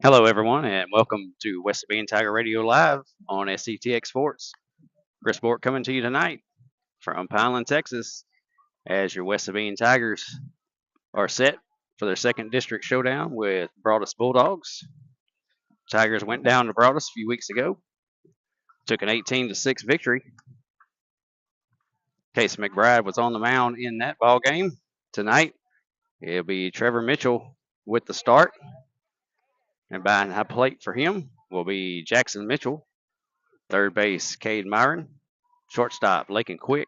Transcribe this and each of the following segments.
Hello, everyone, and welcome to West Sabine Tiger Radio Live on SCTX Sports. Chris Sport coming to you tonight from Pineland, Texas, as your West Sabine Tigers are set for their second district showdown with Broaddus Bulldogs. Tigers went down to Broaddus a few weeks ago, took an 18-6 victory. Case McBride was on the mound in that ball game. Tonight, it'll be Trevor Mitchell with the start, and behind high plate for him will be Jackson Mitchell. Third base, Cade Myron. Shortstop, Lakin Quick.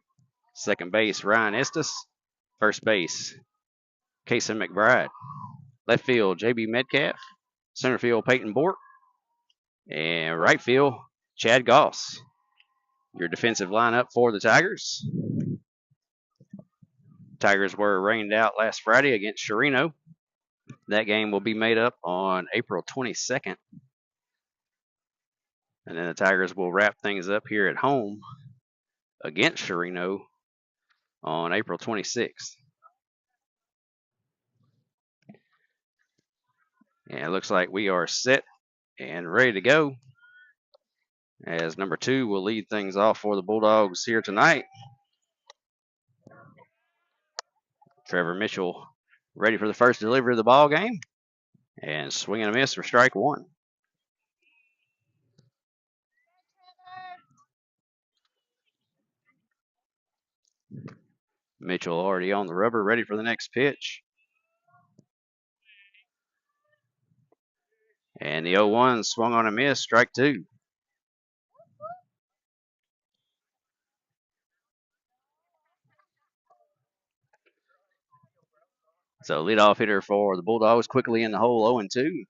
Second base, Ryan Estes. First base, Casey McBride. Left field, J.B. Metcalf. Center field, Peyton Bort. And right field, Chad Goss. Your defensive lineup for the Tigers. Tigers were rained out last Friday against Sherino. That game will be made up on April 22nd. And then the Tigers will wrap things up here at home against Sherino on April 26th. And it looks like we are set and ready to go, as number 2 will lead things off for the Bulldogs here tonight. Trevor Mitchell ready for the first delivery of the ball game, and swing and a miss for strike 1. Mitchell already on the rubber, ready for the next pitch. And the 0-1 swung on a miss, strike 2. So leadoff hitter for the Bulldogs quickly in the hole, 0-2.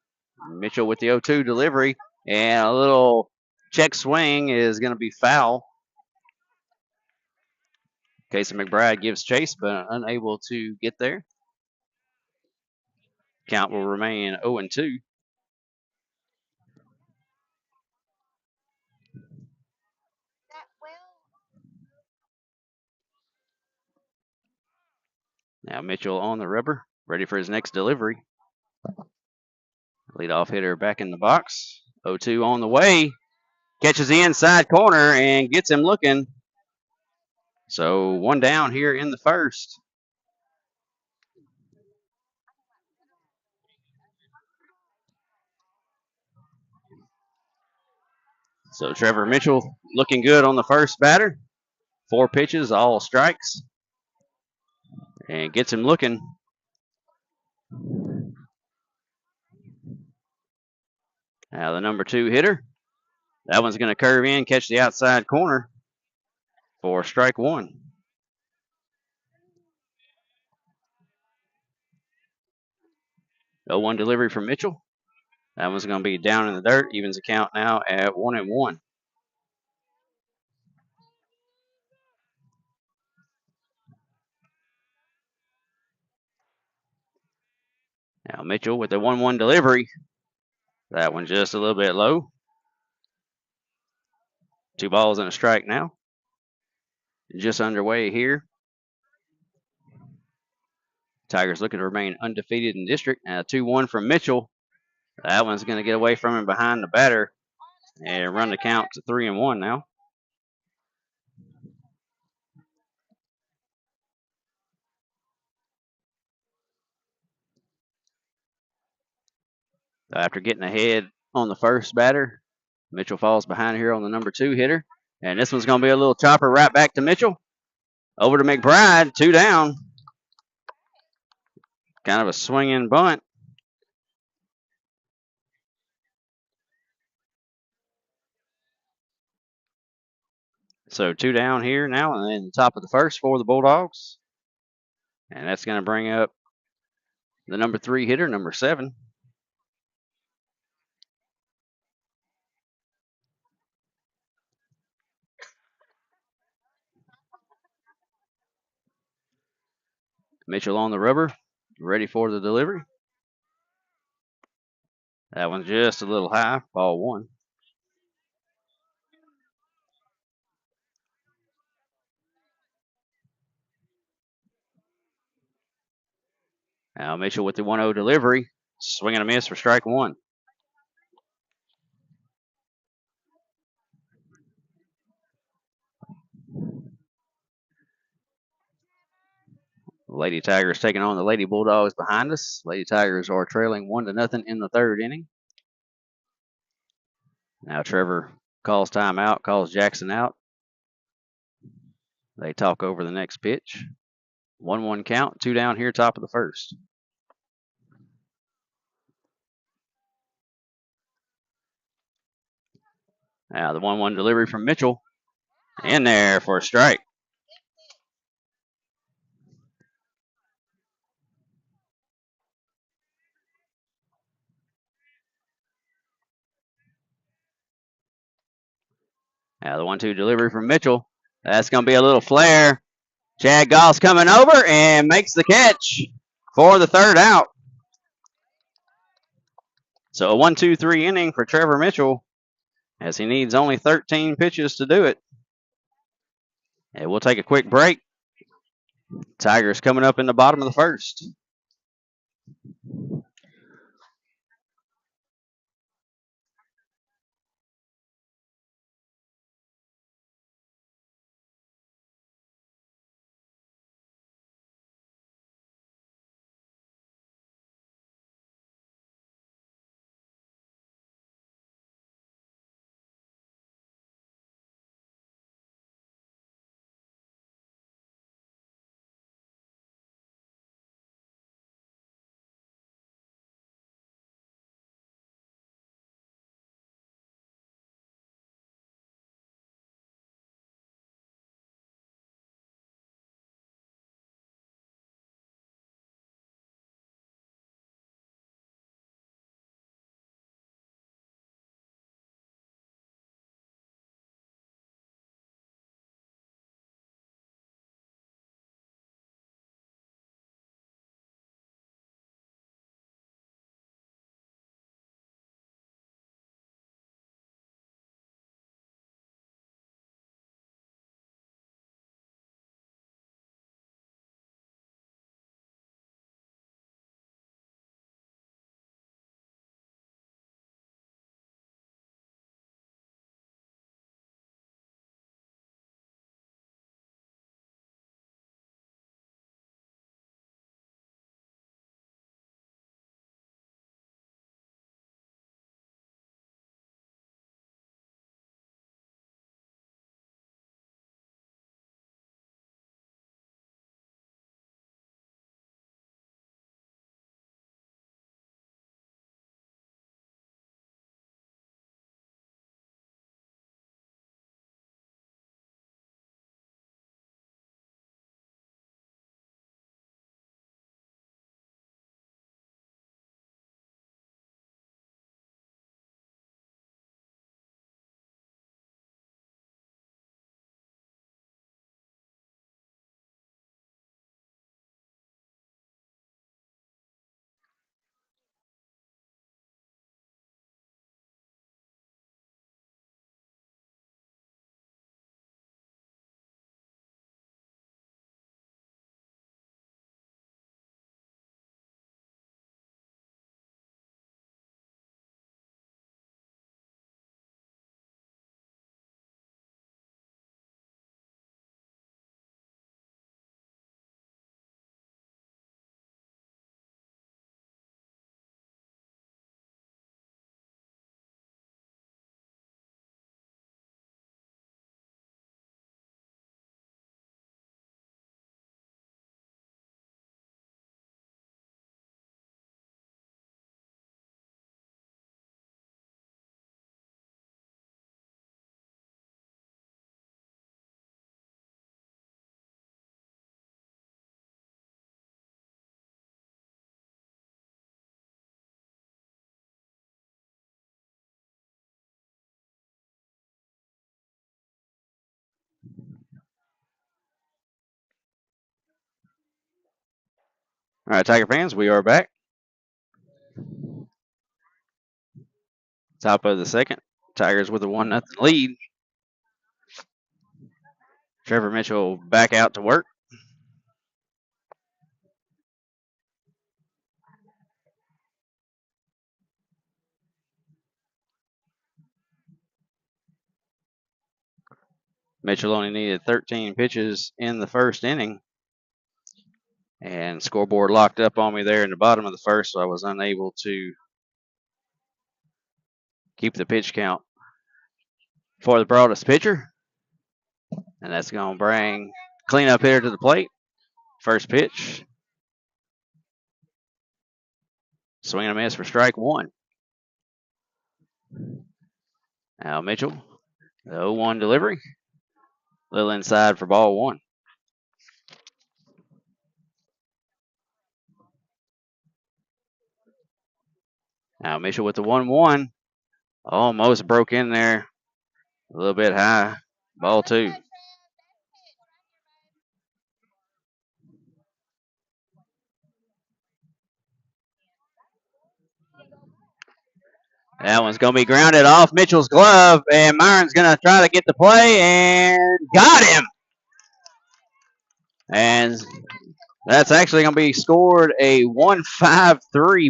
Mitchell with the 0-2 delivery, and a little check swing is going to be foul. Casey McBride gives chase, but unable to get there. Count will remain 0-2. Now Mitchell on the rubber, ready for his next delivery. Leadoff hitter back in the box. 0-2 on the way. Catches the inside corner and gets him looking. So 1 down here in the first. So Trevor Mitchell looking good on the first batter. 4 pitches, all strikes. And gets him looking. Now the number 2 hitter. That one's going to curve in, catch the outside corner for strike 1. No 1 delivery from Mitchell. That one's going to be down in the dirt. Evens the count now at 1-1. Now Mitchell with the 1-1 delivery. That one just a little bit low. 2 balls and a strike now. Just underway here. Tigers looking to remain undefeated in district. Now 2-1 from Mitchell. That one's going to get away from him behind the batter and run the count to 3-1 now. After getting ahead on the first batter, Mitchell falls behind here on the number 2 hitter. And this one's going to be a little chopper right back to Mitchell. Over to McBride, 2 down. Kind of a swinging bunt. So 2 down here now, and then top of the first for the Bulldogs. And that's going to bring up the number 3 hitter, number 7. Mitchell on the rubber, ready for the delivery. That one's just a little high, ball 1. Now Mitchell with the 1-0 delivery, swing and a miss for strike 1. Lady Tigers taking on the Lady Bulldogs behind us. Lady Tigers are trailing 1-0 in the third inning. Now Trevor calls timeout, calls Jackson out. They talk over the next pitch. 1-1 count, 2 down here, top of the first. Now the 1-1 delivery from Mitchell. In there for a strike. Now the 1-2 delivery from Mitchell. That's going to be a little flare. Chad Goss coming over and makes the catch for the third out. So a 1-2-3 inning for Trevor Mitchell, as he needs only 13 pitches to do it. And we'll take a quick break. Tigers coming up in the bottom of the first. All right, Tiger fans, we are back. Top of the second. Tigers with a 1-0 lead. Trevor Mitchell back out to work. Mitchell only needed 13 pitches in the first inning. And scoreboard locked up on me there in the bottom of the first, so I was unable to keep the pitch count for the Broaddus pitcher. And that's going to bring cleanup hitter to the plate. First pitch. Swing and a miss for strike one. Now Mitchell, the 0-1 delivery. Little inside for ball one. Now Mitchell with the 1-1. Almost broke in there. A little bit high. Ball two. That one's going to be grounded off Mitchell's glove, and Myron's going to try to get the play, and got him. And that's actually going to be scored a 1-5-3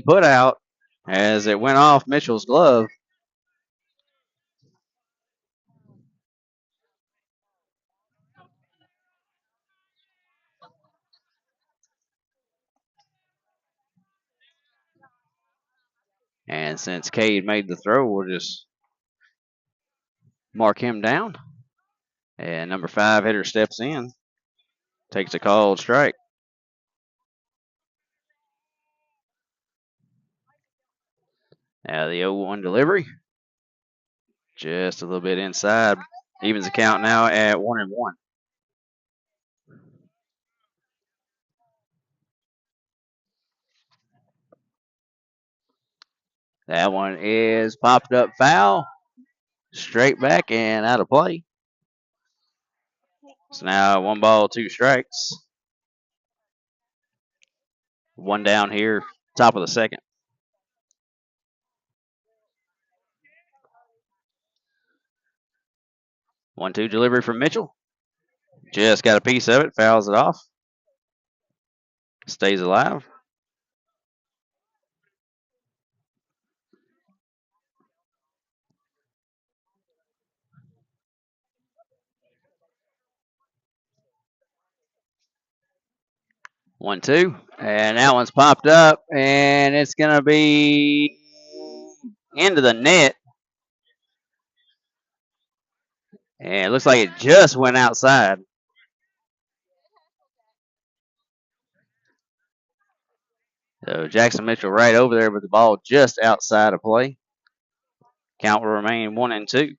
putout as it went off Mitchell's glove. And since Cade made the throw, we'll just mark him down. And number 5 hitter steps in, takes a called strike. Now the 0-1 delivery. Just a little bit inside. Evens the count now at 1-1. That one is popped up foul. Straight back and out of play. So now 1 ball, 2 strikes. 1 down here, top of the second. 1-2 delivery from Mitchell. Just got a piece of it, fouls it off. Stays alive. One, two, and that one's popped up, and it's going to be into the net. And it looks like it just went outside. So Jackson Mitchell right over there with the ball just outside of play. Count will remain 1-2.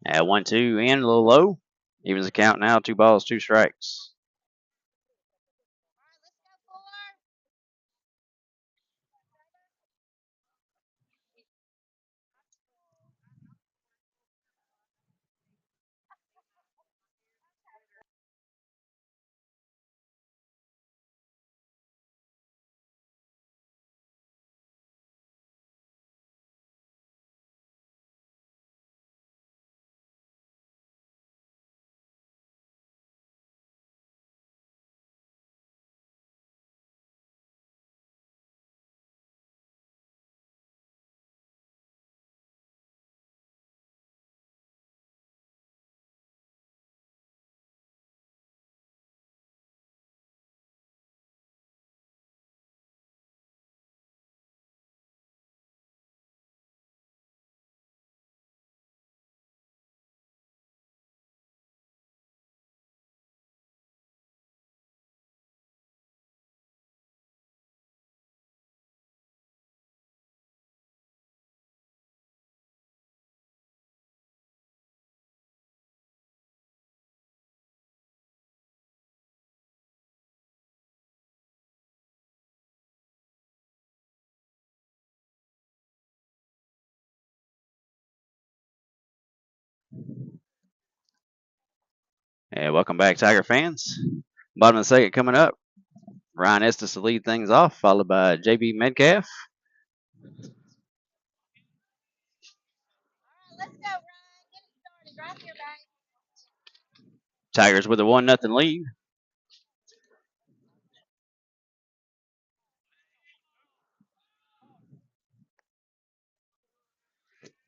At 1-2 in, a little low. Evens the count now, 2 balls, 2 strikes. And welcome back, Tiger fans. Bottom of the second coming up. Ryan Estes to lead things off, followed by JB Metcalf. Tigers with a 1-0 lead.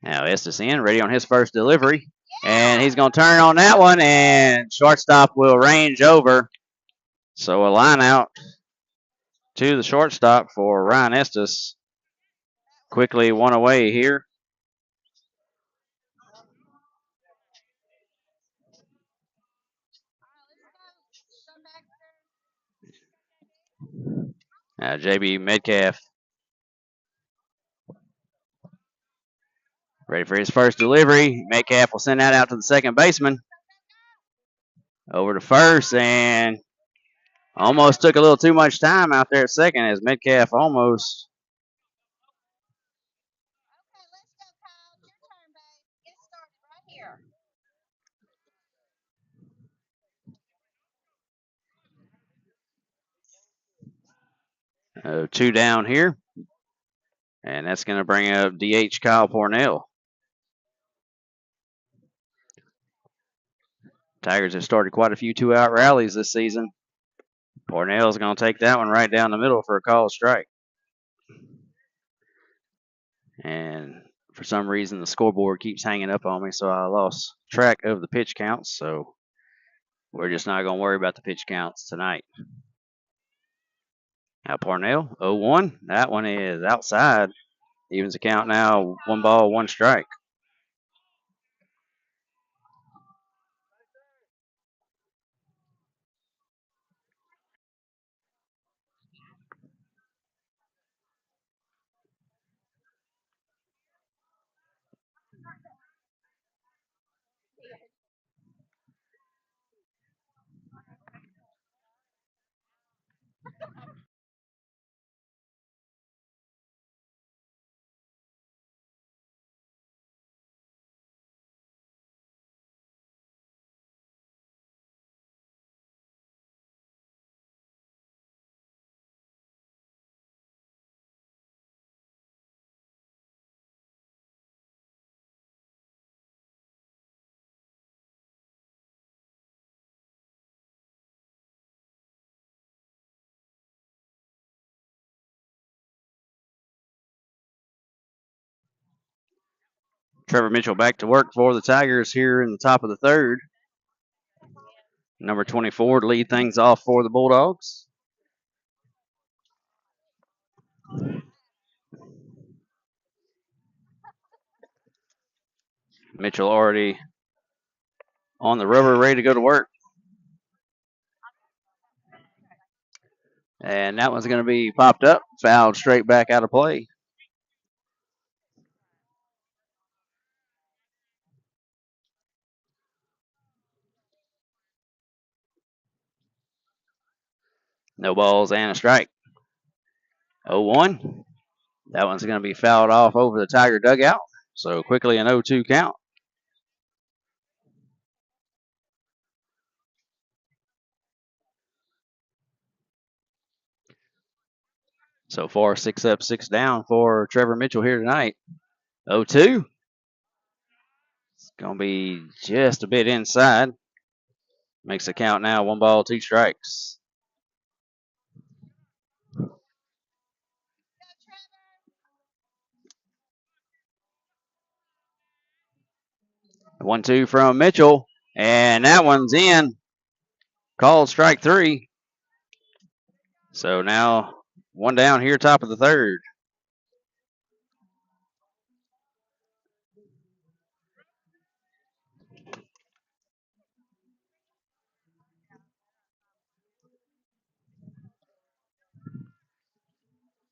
Now Estes in, ready on his first delivery. And he's going to turn on that one, and shortstop will range over. So a line out to the shortstop for Ryan Estes. Quickly one away here. JB Metcalf ready for his first delivery. Metcalf will send that out to the second baseman. Over to first, and almost took a little too much time out there at second as Metcalf almost. Two down here. And that's going to bring up DH Kyle Pornell. Tigers have started quite a few two-out rallies this season. Pornell's going to take that one right down the middle for a called strike. And for some reason, the scoreboard keeps hanging up on me, so I lost track of the pitch counts. So we're just not going to worry about the pitch counts tonight. Now Pornell, 0-1. That one is outside. Evens the count now, 1 ball, 1 strike. Trevor Mitchell back to work for the Tigers here in the top of the third. Number 24 to lead things off for the Bulldogs. Mitchell already on the rubber, ready to go to work. And that one's going to be popped up, fouled straight back out of play. No balls and a strike. 0-1. That one's going to be fouled off over the Tiger dugout. So quickly an 0-2 count. So far, 6 up, 6 down for Trevor Mitchell here tonight. 0-2. It's going to be just a bit inside. Makes the count now 1 ball, 2 strikes. One, two from Mitchell, and that one's in. Called strike 3. So now 1 down here, top of the third.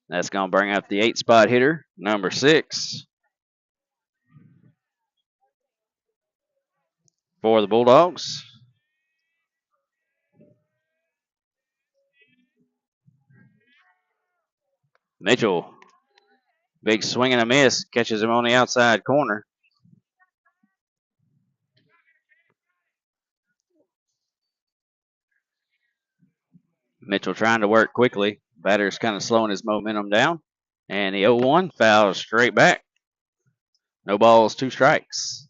That's going to bring up the 8-spot hitter, number 6. For the Bulldogs. Mitchell, big swing and a miss, catches him on the outside corner. Mitchell trying to work quickly. Batter's kind of slowing his momentum down. And the 0-1 fouls straight back. No balls, 2 strikes.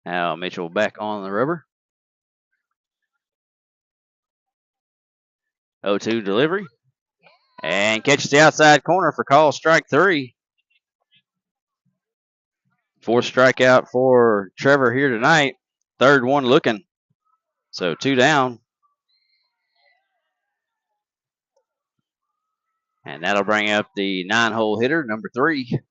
Now Mitchell back on the rubber. 0-2 delivery. And catches the outside corner for call strike 3. Fourth strikeout for Trevor here tonight. Third one looking. So 2 down. And that'll bring up the 9-hole hitter, number 3.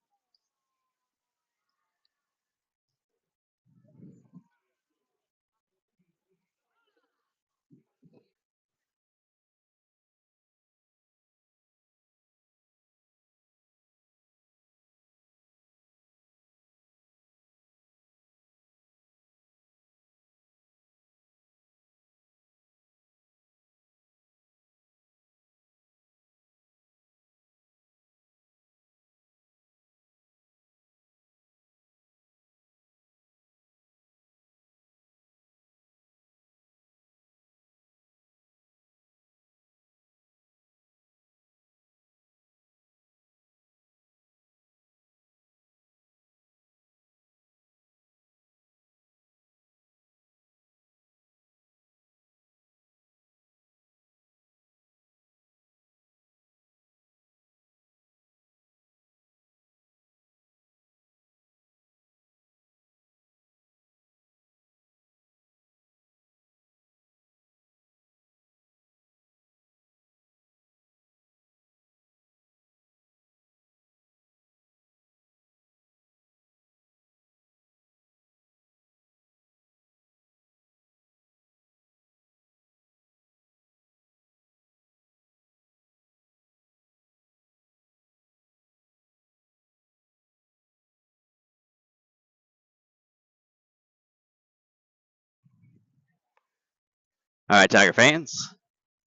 All right, Tiger fans.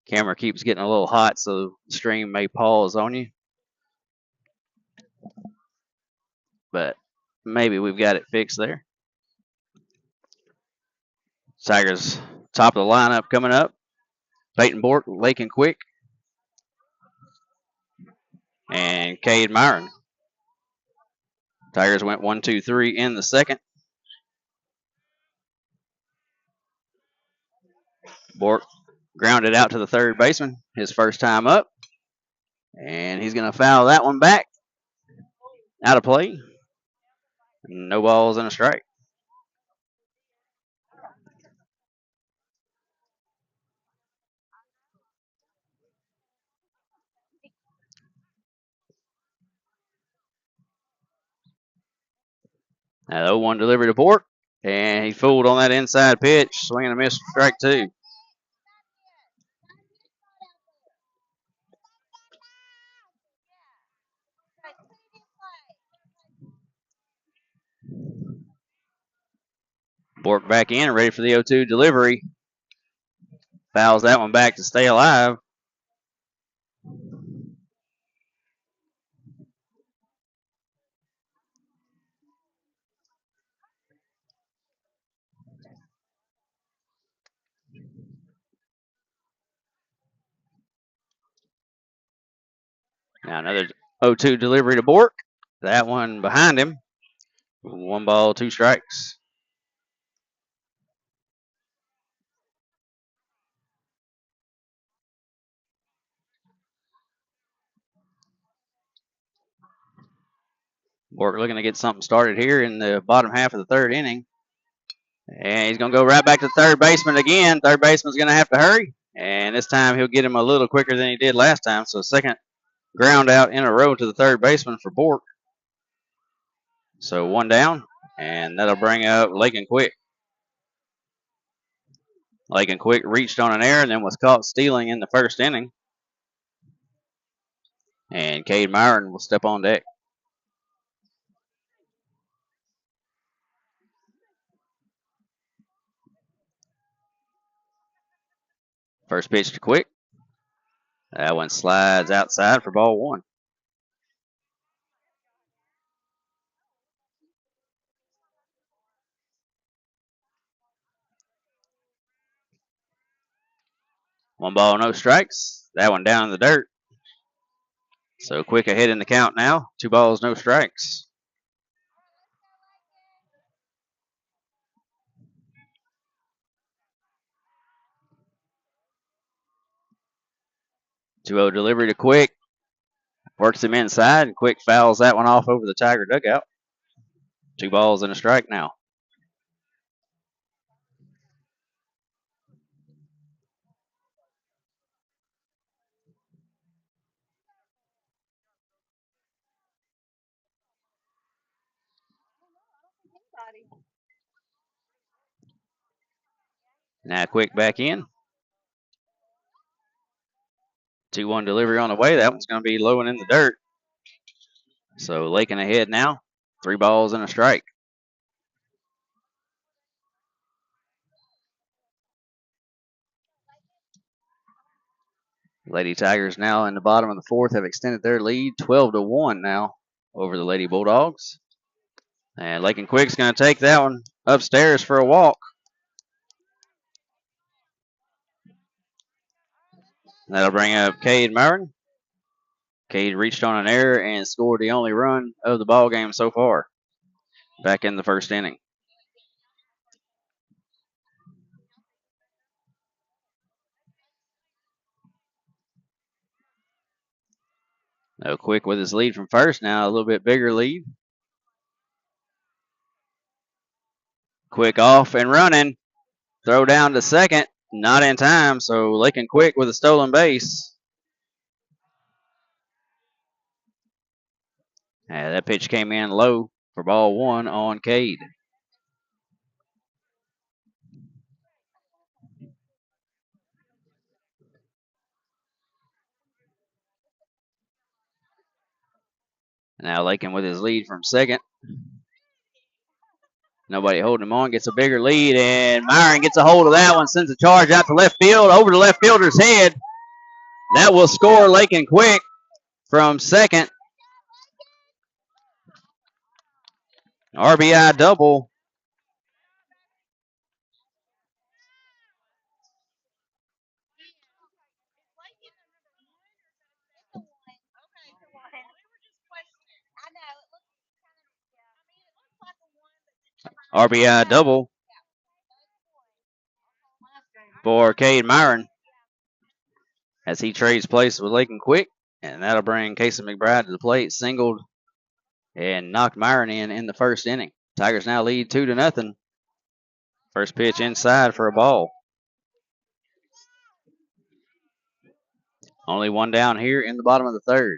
Camera keeps getting a little hot, so the stream may pause on you. But maybe we've got it fixed there. Tigers top of the lineup coming up. Peyton Bork, Lakin Quick, and Cade Myron. Tigers went 1-2-3 in the second. Bork grounded out to the third baseman, his first time up. And he's going to foul that one back. Out of play. No balls and a strike. Now the 0-1 delivery to Bork. And he fooled on that inside pitch. Swing and a miss, strike 2. Bork back in, ready for the 0-2 delivery. Fouls that one back to stay alive. Now another 0-2 delivery to Bork. That one behind him. 1 ball, 2 strikes. Bork looking to get something started here in the bottom half of the third inning. And he's going to go right back to third baseman again. Third baseman's going to have to hurry. And this time he'll get him a little quicker than he did last time. So second ground out in a row to the third baseman for Bork. So 1 down. And that'll bring up Lakin Quick. Lakin Quick reached on an error and then was caught stealing in the first inning. And Cade Myron will step on deck. First pitch to Quick. That one slides outside for ball 1. One ball, no strikes. That one down in the dirt. So Quick ahead in the count now. 2 balls, no strikes. 2-0 delivery to Quick. Works him inside, and Quick fouls that one off over the Tiger dugout. 2 balls and a strike now. Now Quick back in. 2-1 delivery on the way. That one's going to be low and in the dirt. So Lakin ahead now. 3 balls and a strike. Lady Tigers now in the bottom of the 4th have extended their lead 12-1 now over the Lady Bulldogs. And Lakin Quick's going to take that one upstairs for a walk. That'll bring up Cade Myron. Cade reached on an error and scored the only run of the ball game so far back in the first inning. No, Quick with his lead from first now, a little bit bigger lead. Quick off and running. Throw down to second. Not in time, so Lakin Quick with a stolen base. Yeah, that pitch came in low for ball 1 on Cade. Now Lakin with his lead from second. Nobody holding him on, gets a bigger lead, and Myron gets a hold of that one, sends a charge out to left field, over the left fielder's head. That will score Lakin Quick from second. RBI double. RBI double for Cade Myron as he trades places with Lakin Quick, and that'll bring Casey McBride to the plate. Singled and knocked Myron in the first inning. Tigers now lead 2-0. First pitch inside for a ball. Only one down here in the bottom of the 3rd.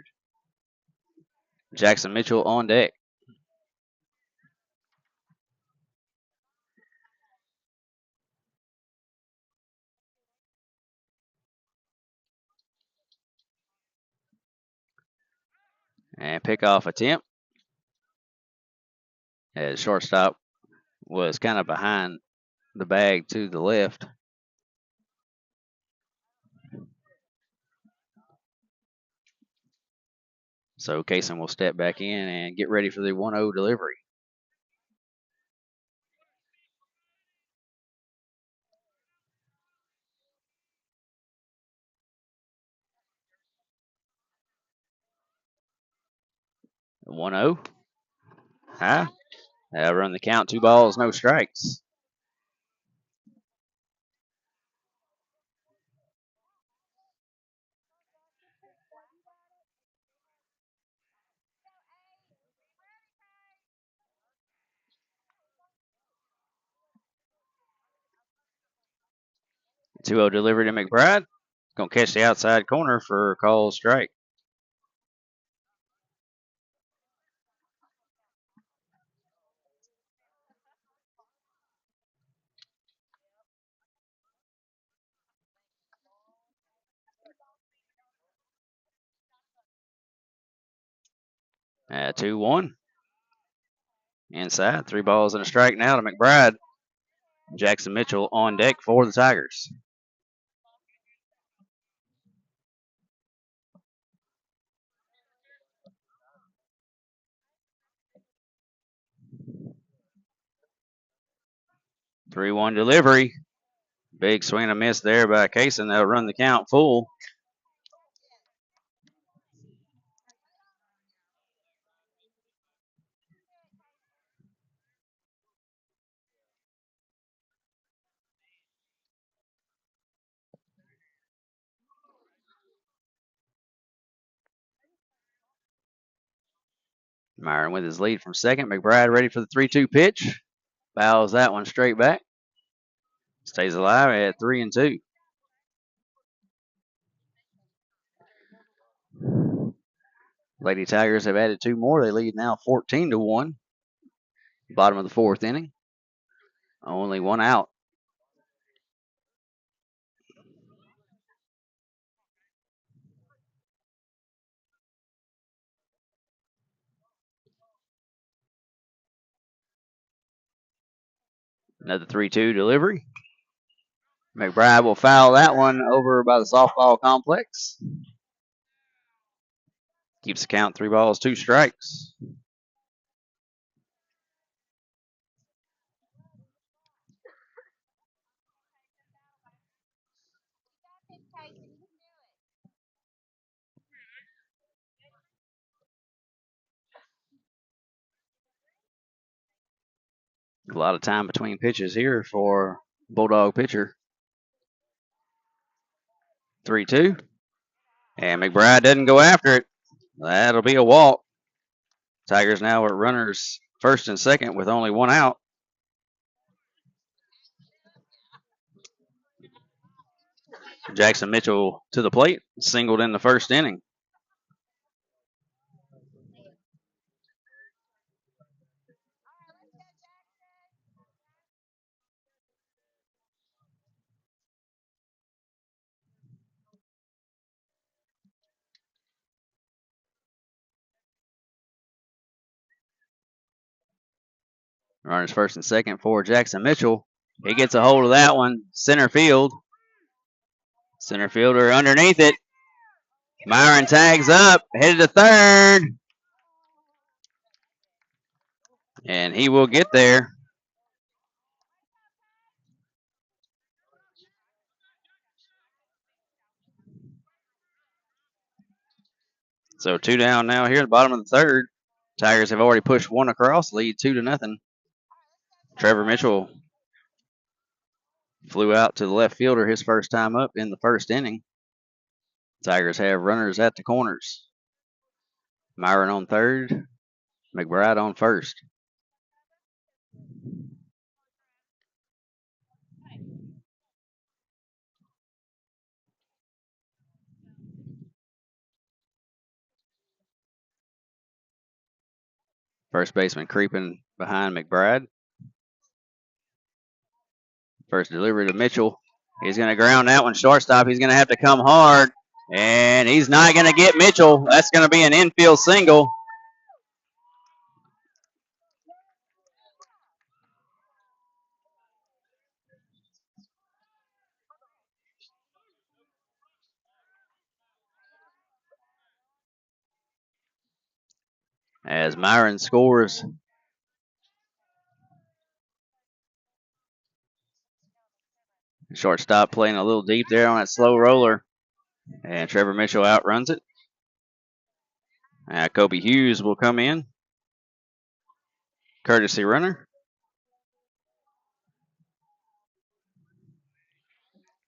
Jackson Mitchell on deck. And pickoff attempt. As shortstop was kind of behind the bag to the left. So Kaysen will step back in and get ready for the 1-0 delivery. The 1-0. High. That'll run the count. 2 balls, no strikes. Two 2-0 delivery to McBride. Going to catch the outside corner for a called strike. At 2-1. Inside. 3 balls and a strike now to McBride. Jackson Mitchell on deck for the Tigers. Three-one delivery. Big swing and a miss there by Kaysen. That'll run the count full. Myron with his lead from second. McBride ready for the 3-2 pitch. Fouls that one straight back. Stays alive at 3-2. Lady Tigers have added 2 more. They lead now 14-1. Bottom of the 4th inning. Only 1 out. Another 3-2 delivery. McBride will foul that one over by the softball complex. Keeps the count 3 balls, 2 strikes. A lot of time between pitches here for Bulldog pitcher. 3-2. And McBride doesn't go after it. That'll be a walk. Tigers now at runners first and second with only 1 out. Jackson Mitchell to the plate, singled in the first inning. Runners first and second for Jackson Mitchell. He gets a hold of that one. Center field. Center fielder underneath it. Myron tags up, headed to third. And he will get there. So 2 down now here at the bottom of the third. Tigers have already pushed 1 across, lead 2-0. Trevor Mitchell flew out to the left fielder his first time up in the first inning. Tigers have runners at the corners. Myron on third, McBride on first. First baseman creeping behind McBride. First delivery to Mitchell. He's going to ground that one shortstop. He's going to have to come hard. And he's not going to get Mitchell. That's going to be an infield single. As Myron scores. Shortstop playing a little deep there on that slow roller. And Trevor Mitchell outruns it. Kobe Hughes will come in. Courtesy runner.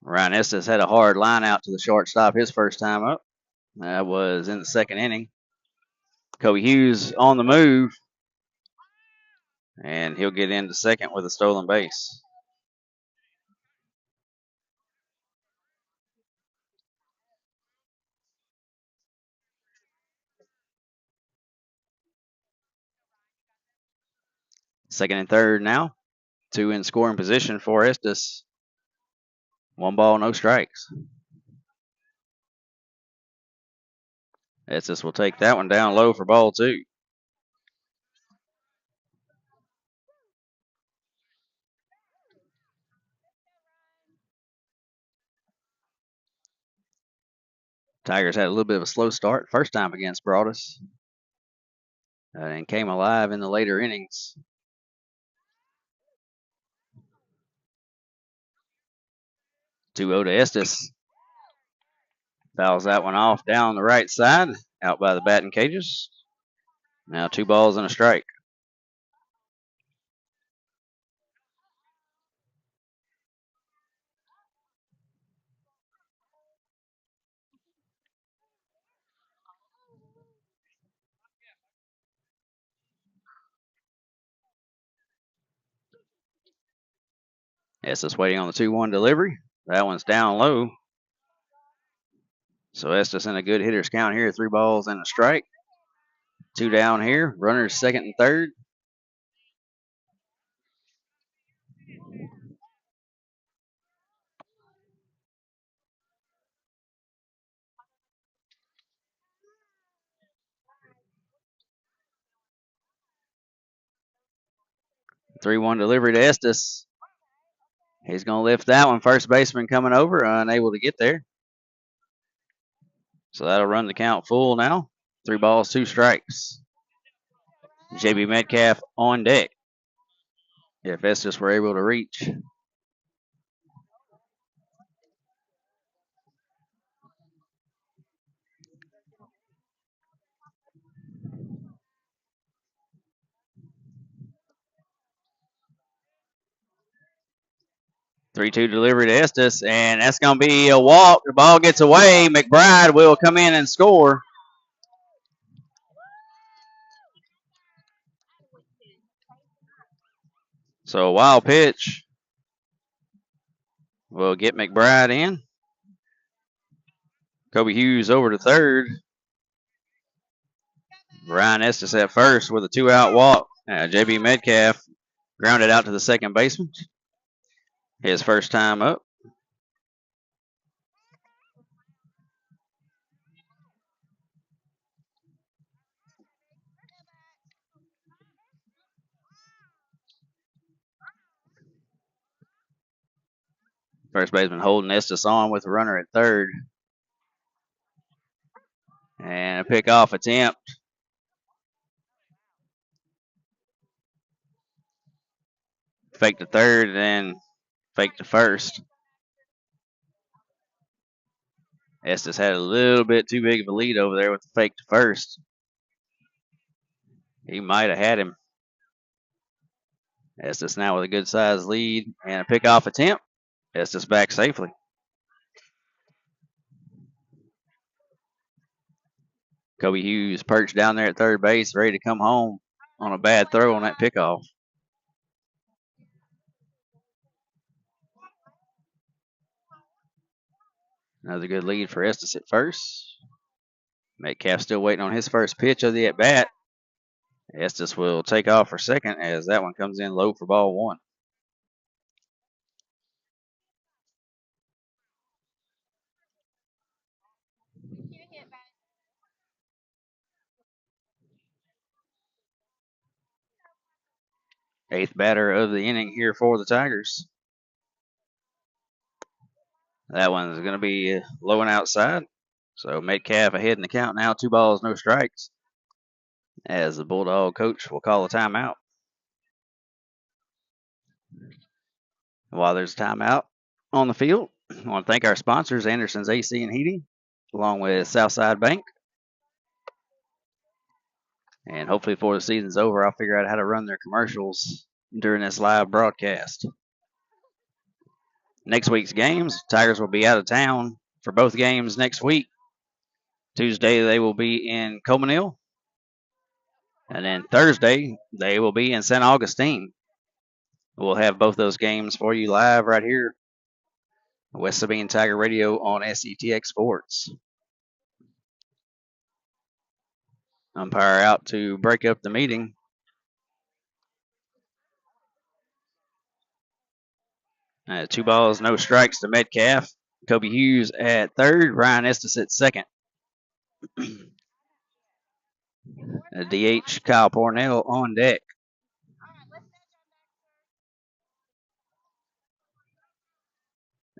Ryan Estes had a hard line out to the shortstop his first time up. That was in the second inning. Kobe Hughes on the move. And he'll get into second with a stolen base. Second and third now. 2 in scoring position for Estes. 1 ball, no strikes. Estes will take that one down low for ball 2. Tigers had a little bit of a slow start first time against Broaddus. And came alive in the later innings. Two-0 to Estes. Fouls that one off down the right side, out by the batting cages. Now 2 balls and a strike. Estes waiting on the 2-1 delivery. That one's down low. So Estes in a good hitter's count here. 3 balls and a strike. 2 down here. Runners second and third. Three-one delivery to Estes. He's going to lift that one. First baseman coming over, unable to get there. So that'll run the count full now. 3 balls, 2 strikes. JB Metcalf on deck. If Estes were able to reach. Three-two delivery to Estes, and that's going to be a walk. The ball gets away. McBride will come in and score. So a wild pitch will get McBride in. Kobe Hughes over to third. Ryan Estes at first with a 2-out walk. JB Metcalf grounded out to the second baseman. His first time up. First baseman holding Estes on with a runner at third. And a pickoff attempt. Fake to third and then fake to first. Estes had a little bit too big of a lead over there with the fake to first. He might have had him. Estes now with a good sized lead and a pickoff attempt. Estes back safely. Kobe Hughes perched down there at third base, ready to come home on a bad throw on that pickoff. Another good lead for Estes at first. Metcalf still waiting on his first pitch of the at-bat. Estes will take off for second as that one comes in low for ball one. Eighth batter of the inning here for the Tigers. That one's going to be low and outside. So Metcalf ahead in the count now. 2 balls, no strikes. As the Bulldog coach will call a timeout. While there's a timeout on the field, I want to thank our sponsors, Anderson's AC and Heating, along with Southside Bank. And hopefully before the season's over, I'll figure out how to run their commercials during this live broadcast. Next week's games, Tigers will be out of town for both games next week. Tuesday, they will be in Cominale. And then Thursday, they will be in St. Augustine. We'll have both those games for you live right here. West Sabine Tiger Radio on SETX Sports. Umpire out to break up the meeting. Two balls, no strikes to Metcalf. Kobe Hughes at third. Ryan Estes at second. DH Kyle Pornell on deck.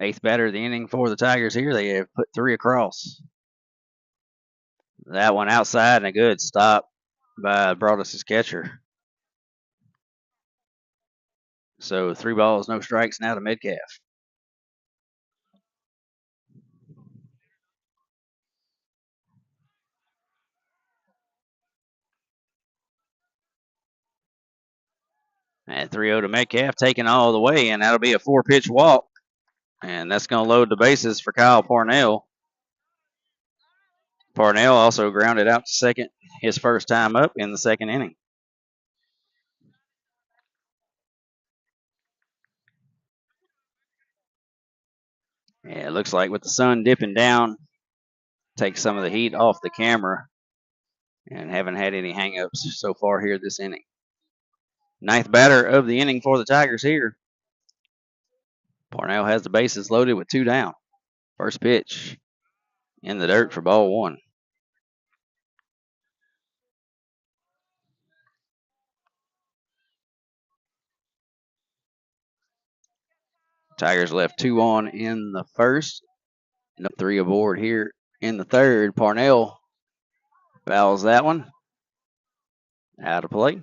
Eighth batter of the inning for the Tigers here. They have put 3 across. That one outside and a good stop by Broaddus' catcher. So 3 balls, no strikes now to Metcalf. And 3-0 to Metcalf, taking all the way, and that'll be a 4-pitch walk. And that's going to load the bases for Kyle Pornell. Pornell also grounded out to second his first time up in the second inning. Yeah, it looks like with the sun dipping down, takes some of the heat off the camera, and haven't had any hangups so far here this inning. Ninth batter of the inning for the Tigers here. Parnell has the bases loaded with 2 down. First pitch in the dirt for ball 1. Tigers left 2 on in the first. 3 aboard here in the third. Parnell fouls that one. Out of play.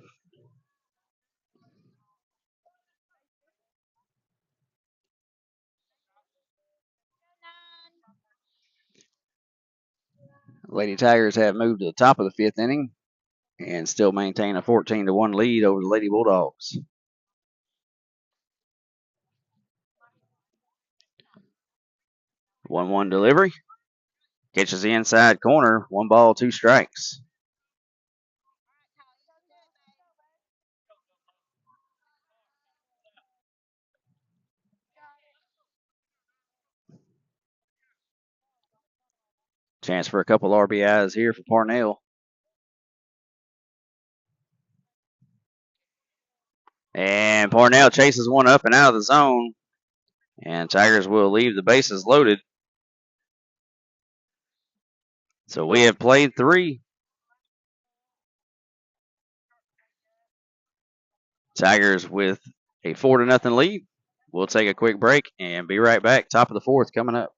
Lady Tigers have moved to the top of the 5th inning and still maintain a 14-1 lead over the Lady Bulldogs. 1-1 delivery. Catches the inside corner. 1 ball, 2 strikes. Chance for a couple RBIs here for Parnell. And Parnell chases one up and out of the zone. And Tigers will leave the bases loaded. So we have played 3. Tigers with a 4-0 lead. We'll take a quick break and be right back. Top of the 4th coming up.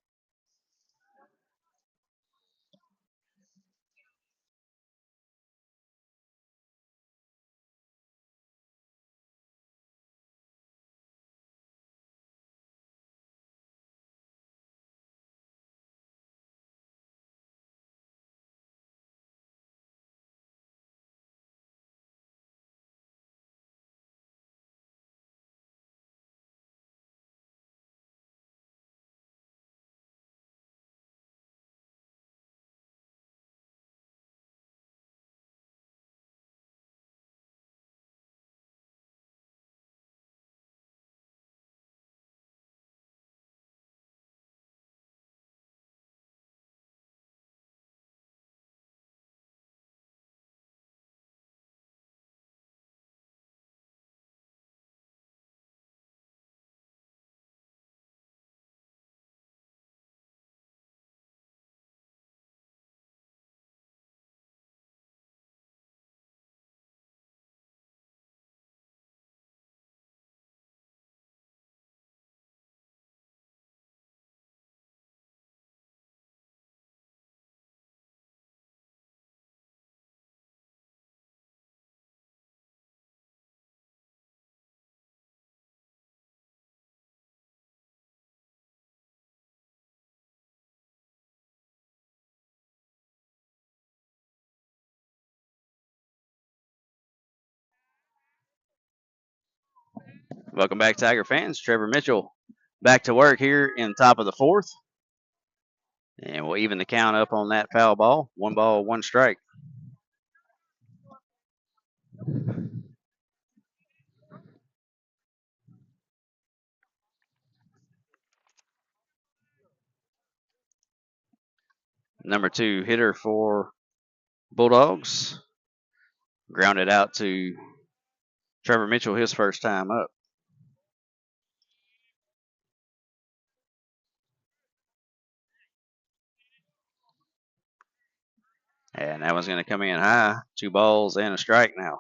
Welcome back, Tiger fans. Trevor Mitchell back to work here in top of the 4th. And we'll even the count up on that foul ball. 1 ball, 1 strike. Number 2 hitter for Bulldogs. Grounded out to Trevor Mitchell his first time up. And that one's going to come in high. 2 balls and a strike now.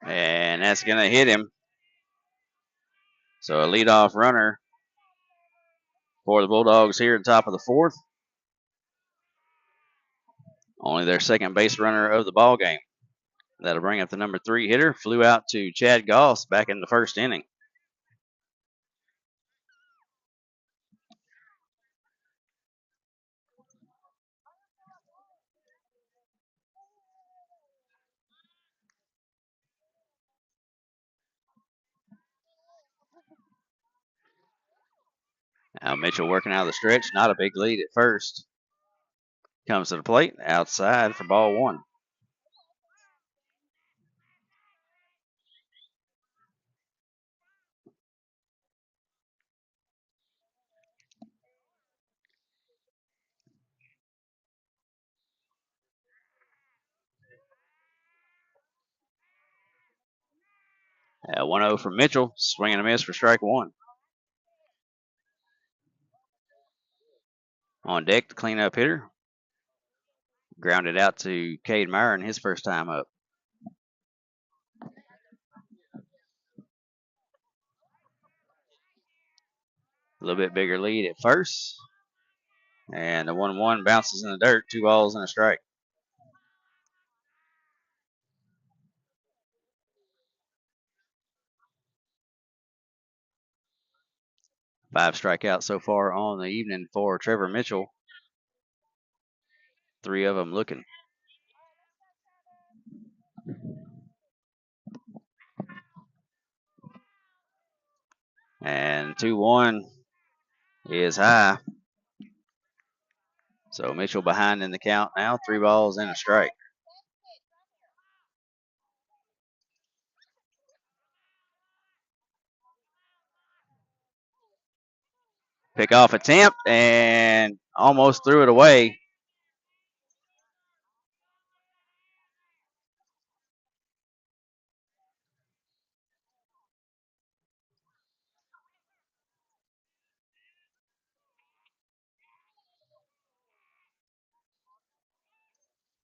And that's going to hit him. So a leadoff runner for the Bulldogs here at the top of the 4th. Only their second base runner of the ball game. That'll bring up the number 3 hitter. Flew out to Chad Goss back in the first inning. Now Mitchell working out of the stretch. Not a big lead at first. Comes to the plate. Outside for ball 1. 1-0 from Mitchell. Swing and a miss for strike one. On deck, the cleanup hitter. Grounded out to Cade Myron, his first time up. A little bit bigger lead at first. And the 1-1 bounces in the dirt. 2 balls and a strike. 5 strikeouts so far on the evening for Trevor Mitchell. 3 of them looking. And 2-1 is high. So Mitchell behind in the count now. 3 balls and a strike. Pickoff attempt and almost threw it away.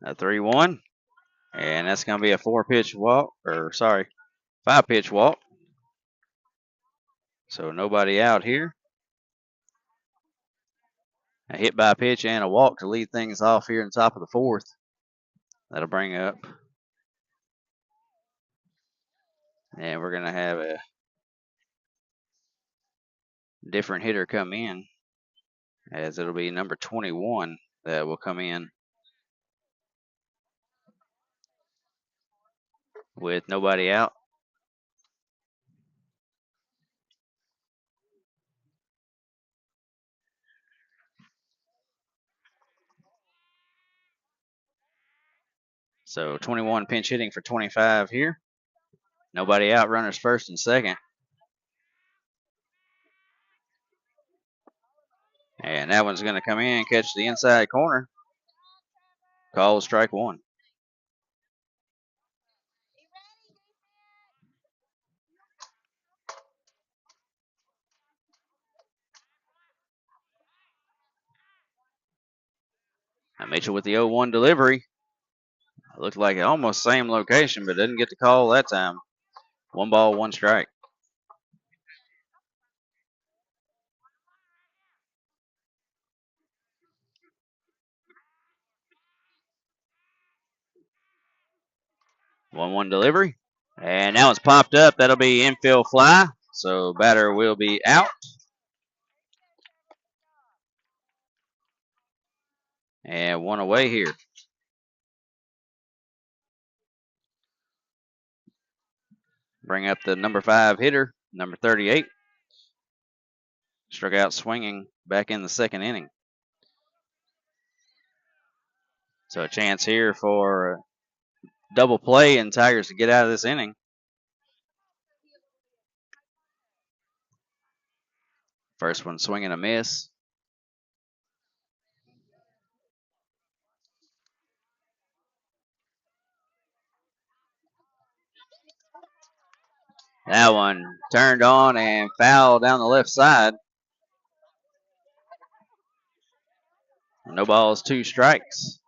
A 3-1. And that's going to be a 4-pitch walk. 5-pitch walk. So nobody out here. A hit by pitch and a walk to lead things off here in the top of the 4th. That'll bring up. And we're going to have a different hitter come in, as it'll be number 21 that will come in with nobody out. So 21 pinch hitting for 25 here. Nobody out, runners first and second. And that one's going to come in, catch the inside corner. Call strike one. Now Mitchell with the 0-1 delivery. Looked like almost same location, but didn't get the call that time. 1 ball, 1 strike. One delivery. And now it's popped up. That'll be infield fly. So batter will be out. And 1 away here. Bring up the number 5 hitter, number 38. Struck out swinging back in the second inning. So a chance here for a double play and Tigers to get out of this inning. First one swing and a miss. That one turned on and fouled down the left side. No balls, 2 strikes.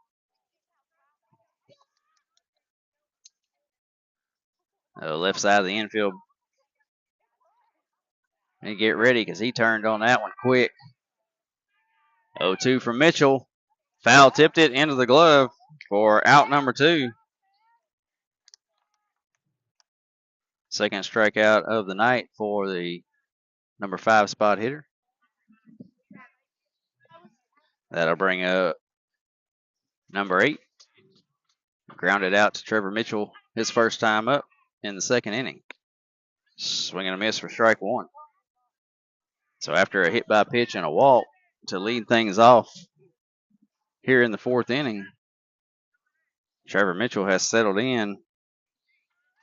The left side of the infield. And get ready because he turned on that one quick. 0-2 from Mitchell. Foul tipped it into the glove for out number 2. Second strikeout of the night for the number 5 spot hitter. That'll bring up number 8. Grounded out to Trevor Mitchell, his first time up in the second inning. Swing and a miss for strike 1. So after a hit by pitch and a walk to lead things off here in the 4th inning, Trevor Mitchell has settled in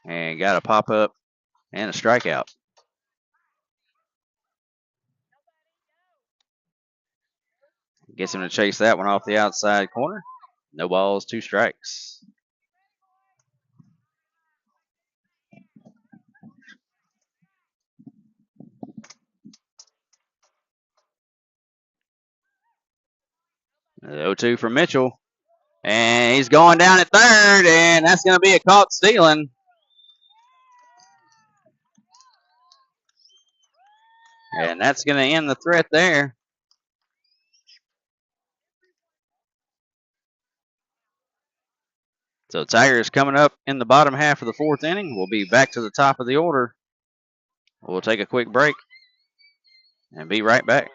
and got a pop-up and a strikeout. Gets him to chase that one off the outside corner. No balls, 2 strikes. The 0-2 from Mitchell. And he's going down at third, and that's going to be a caught stealing. And that's going to end the threat there. So Tigers coming up in the bottom half of the fourth inning. We'll be back to the top of the order. We'll take a quick break and be right back.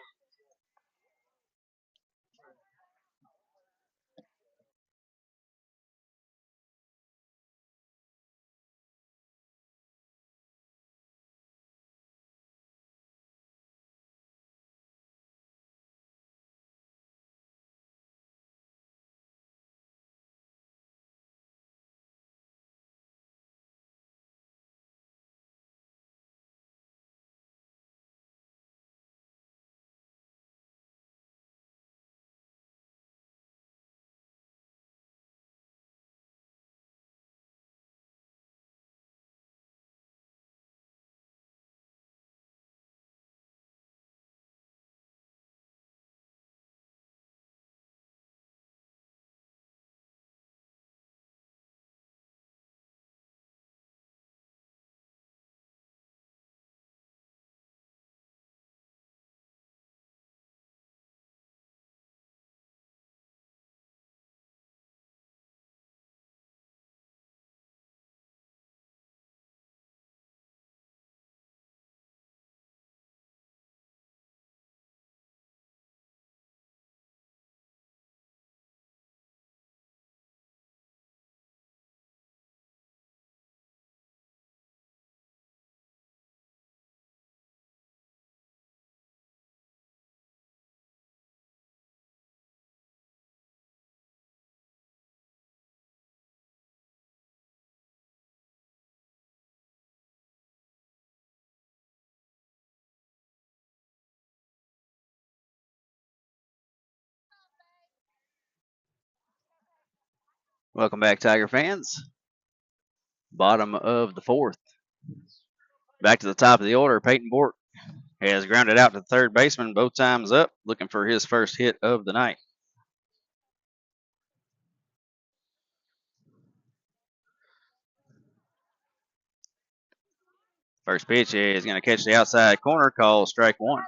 Welcome back, Tiger fans. Bottom of the fourth. Back to the top of the order. Peyton Bork has grounded out to third baseman both times up, looking for his first hit of the night. First pitch is going to catch the outside corner, call strike one.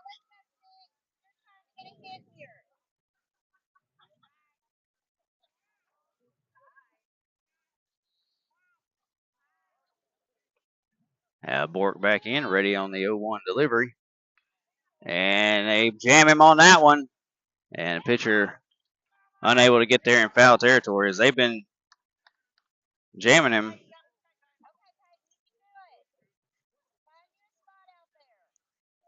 Bork back in, ready on the 0-1 delivery. And they jam him on that one. And pitcher unable to get there in foul territory as they've been jamming him.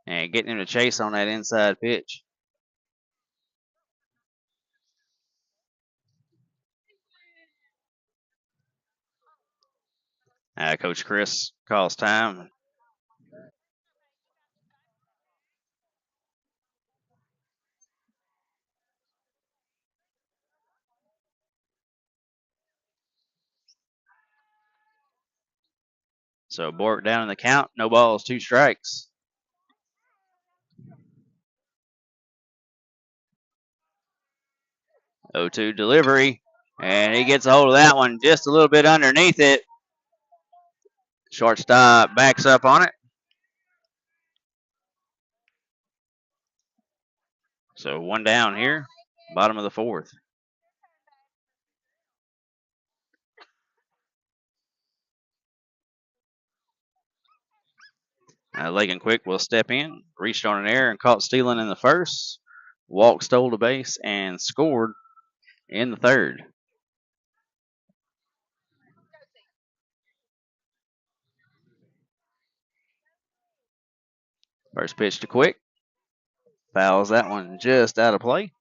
And getting him to chase on that inside pitch. Coach Chris calls time. So Bork down in the count. No balls, 2 strikes. Oh, 2 delivery. And he gets a hold of that one just a little bit underneath it. Shortstop backs up on it. So 1 down here, bottom of the fourth. Lagan Quick will step in, reached on an error and caught stealing in the first. Walk, stole the base, and scored in the third. First pitch to Quick. Fouls that one just out of play.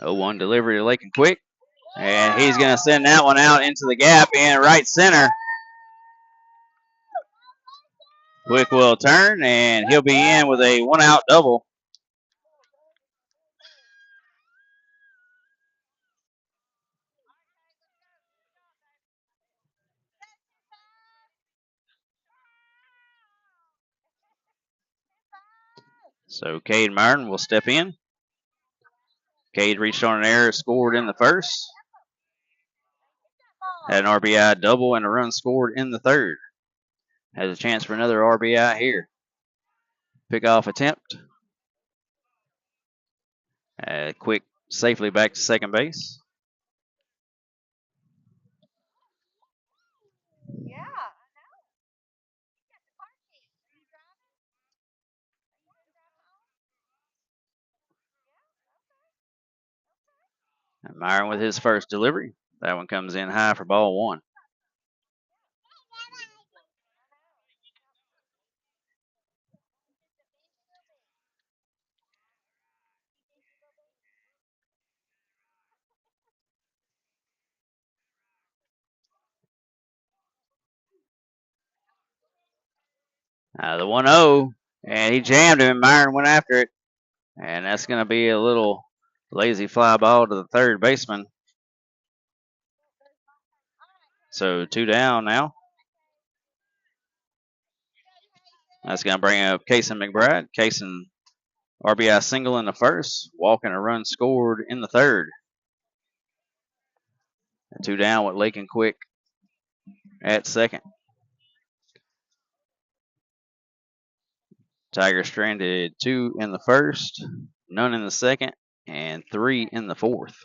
Oh, 1 delivery to Lakin Quick. And he's going to send that one out into the gap in right center. Quick will turn, and he'll be in with a 1-out double. So Cade Myron will step in. Cade reached on an error, scored in the first. Had an RBI double and a run scored in the third. Has a chance for another RBI here. Pickoff attempt. Quick, safely back to second base. And Myron with his first delivery. That one comes in high for ball one. The 1-0, and he jammed him, and Myron went after it. And that's going to be a little lazy fly ball to the third baseman. So 2 down now. That's going to bring up Kaysen McBride. Kaysen RBI single in the first, walking a run scored in the third. 2 down with Lakin Quick at second. Tigers stranded 2 in the first, none in the second, and 3 in the fourth.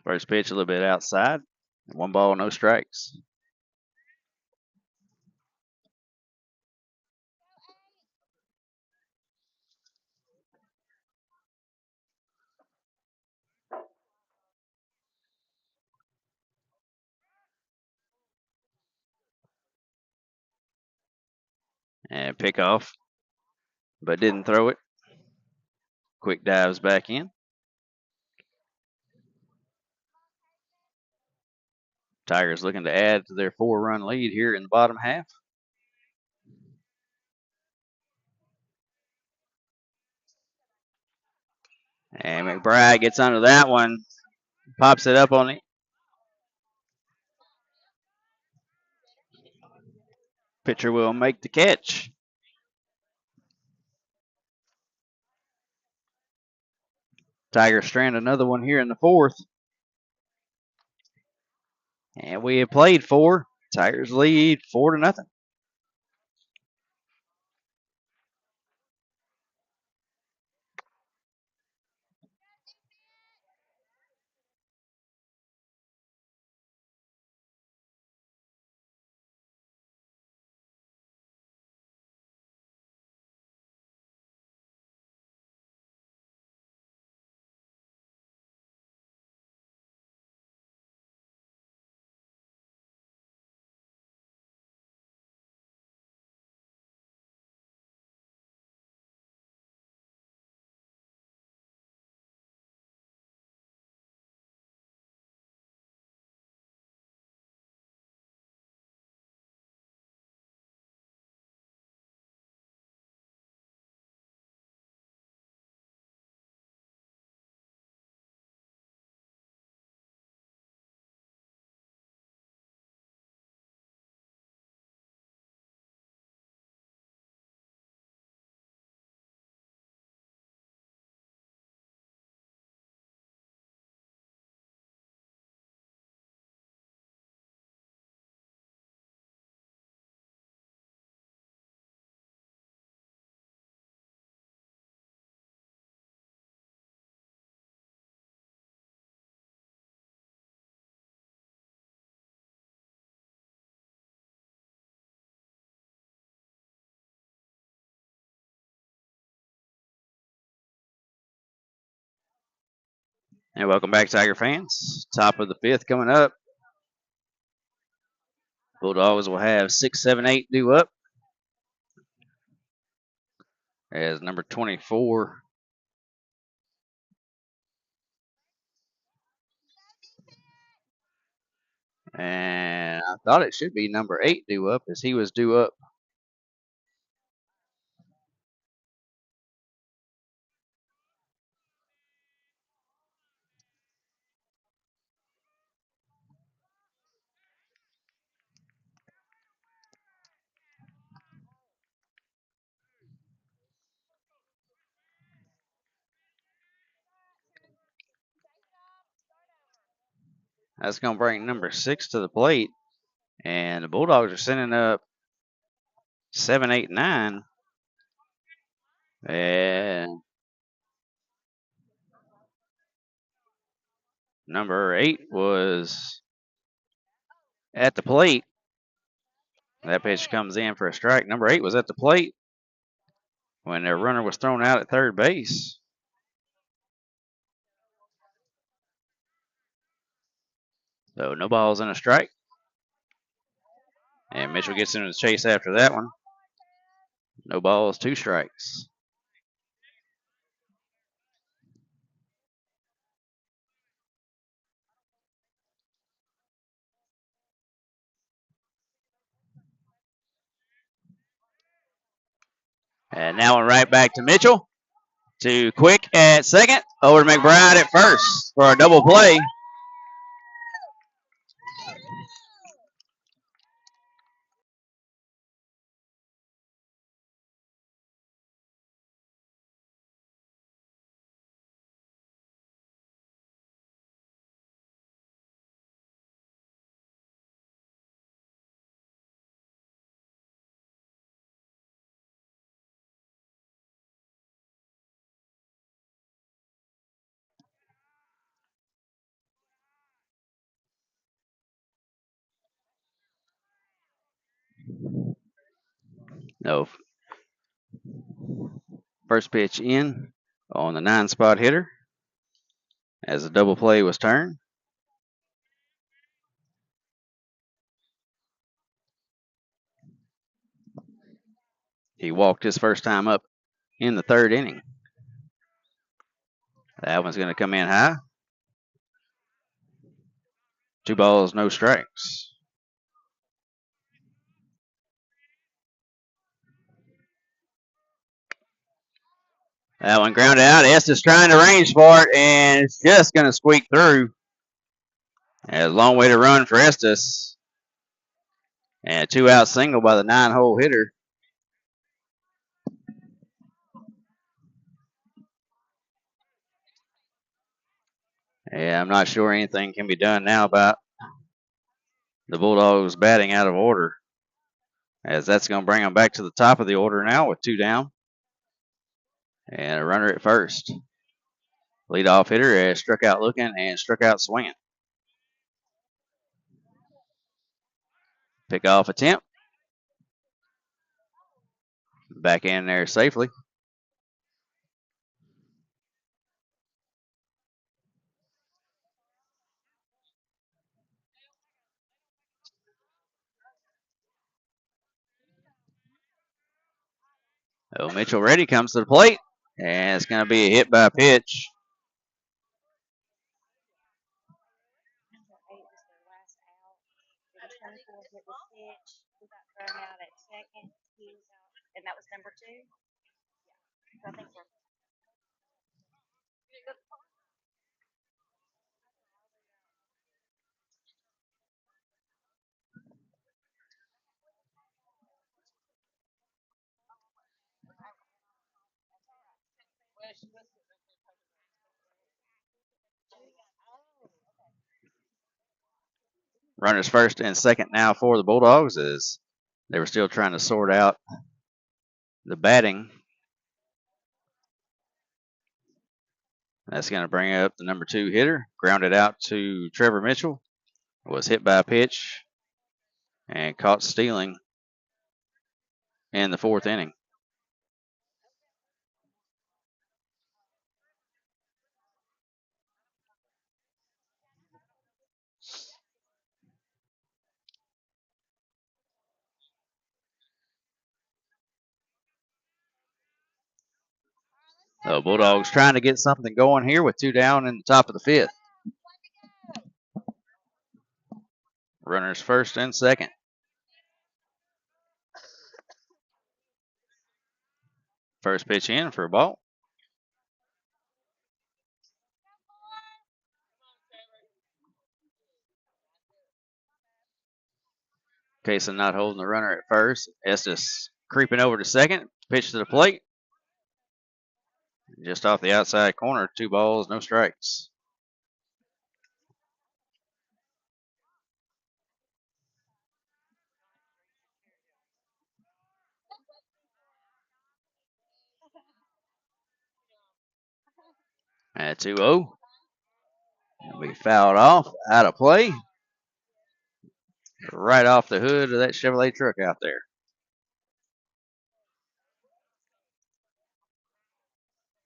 First pitch a little bit outside. 1 ball, no strikes. And pick off, but didn't throw it. Quick dives back in. Tigers looking to add to their 4-run lead here in the bottom half. And McBride gets under that one, pops it up on it. Pitcher will make the catch. Tigers strand another one here in the fourth. And we have played 4. Tigers lead 4-0. And welcome back, Tiger fans. Top of the 5th coming up. Bulldogs will have 6, 7, 8 due up. As number 24. And I thought it should be number 8 due up, as he was due up. That's going to bring number 6 to the plate. And the Bulldogs are sending up 7, 8, 9. And number 8 was at the plate. That pitch comes in for a strike. Number 8 was at the plate when their runner was thrown out at third base. So no balls and a strike. And Mitchell gets into the chase after that one. No balls, 2 strikes. And now we're right back to Mitchell. To Quick at second. Over to McBride at first for a double play. No. First pitch in on the 9-spot hitter as the double play was turned. He walked his first time up in the 3rd inning. That one's going to come in high. 2 balls, no strikes. That one grounded out. Estes trying to range for it, and it's just going to squeak through. A long way to run for Estes. And a 2-out single by the 9-hole hitter. Yeah, I'm not sure anything can be done now about the Bulldogs batting out of order, as that's going to bring them back to the top of the order now with 2 down. And a runner at first. Leadoff hitter has struck out looking and struck out swinging. Pickoff attempt. Back in there safely. So Mitchell Reddy comes to the plate, and it's going to be a hit by pitch. Runners first and second now for the Bulldogs, as they were still trying to sort out the batting. That's going to bring up the number 2 hitter. Grounded out to Trevor Mitchell. Was hit by a pitch and caught stealing in the 4th inning. So Bulldogs trying to get something going here with 2 down in the top of the 5th. Runners first and second. First pitch in for a ball. Kaysen not holding the runner at first. Estes creeping over to second. Pitch to the plate. Just off the outside corner. 2 balls, no strikes. At 2-0. It'll be fouled off, out of play. Right off the hood of that Chevrolet truck out there.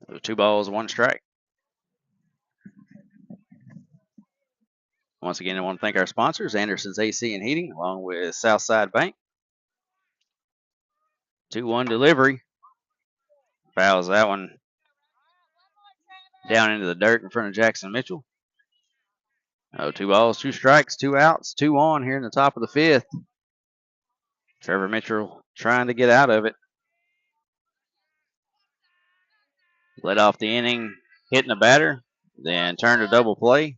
So 2 balls, 1 strike. Once again, I want to thank our sponsors, Anderson's AC and Heating, along with Southside Bank. 2-1 delivery. Fouls that one down into the dirt in front of Jackson Mitchell. 2 balls, 2 strikes, 2 outs, 2 on here in the top of the 5th. Trevor Mitchell trying to get out of it. Led off the inning, hitting the batter, then turned a double play.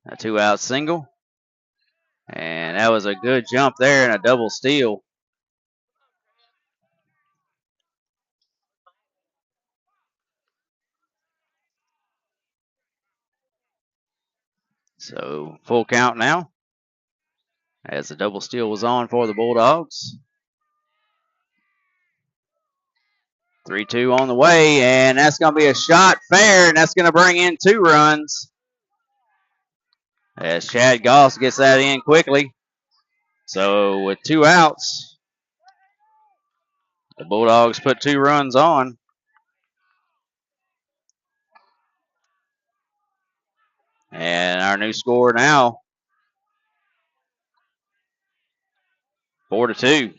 A 2-out single. And that was a good jump there and a double steal. So full count now as the double steal was on for the Bulldogs. 3-2 on the way, and that's going to be a shot fair, and that's going to bring in 2 runs. As Chad Goss gets that in quickly. So with 2 outs, the Bulldogs put 2 runs on. And our new score now, 4-2.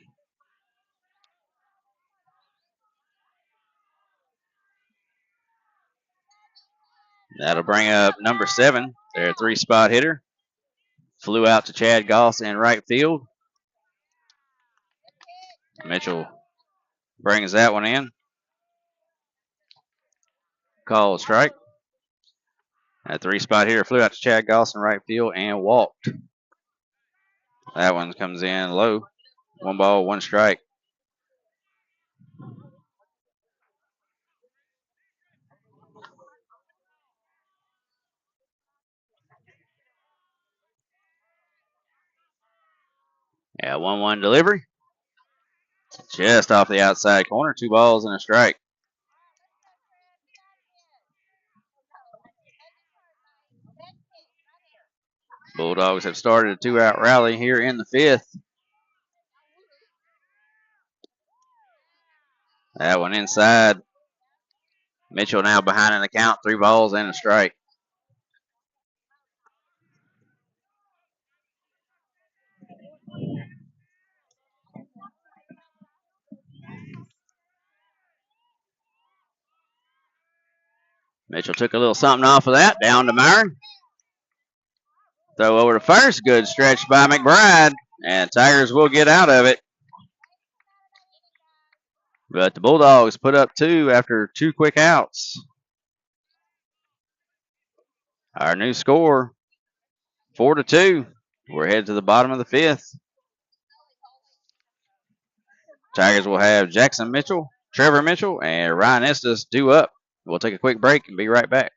That'll bring up number 7, their 3-spot hitter. Flew out to Chad Goss in right field. Mitchell brings that one in. Call a strike. That 3-spot hitter flew out to Chad Goss in right field and walked. That one comes in low. 1 ball, 1 strike. Yeah, 1-1 delivery. Just off the outside corner. 2 balls and a strike. Bulldogs have started a 2-out rally here in the 5th. That one inside. Mitchell now behind in the count. 3 balls and a strike. Mitchell took a little something off of that. Down to Myron. Throw over to first. Good stretch by McBride. And Tigers will get out of it. But the Bulldogs put up 2 after 2 quick outs. Our new score, 4-2. We're headed to the bottom of the 5th. Tigers will have Jackson Mitchell, Trevor Mitchell, and Ryan Estes due up. We'll take a quick break and be right back.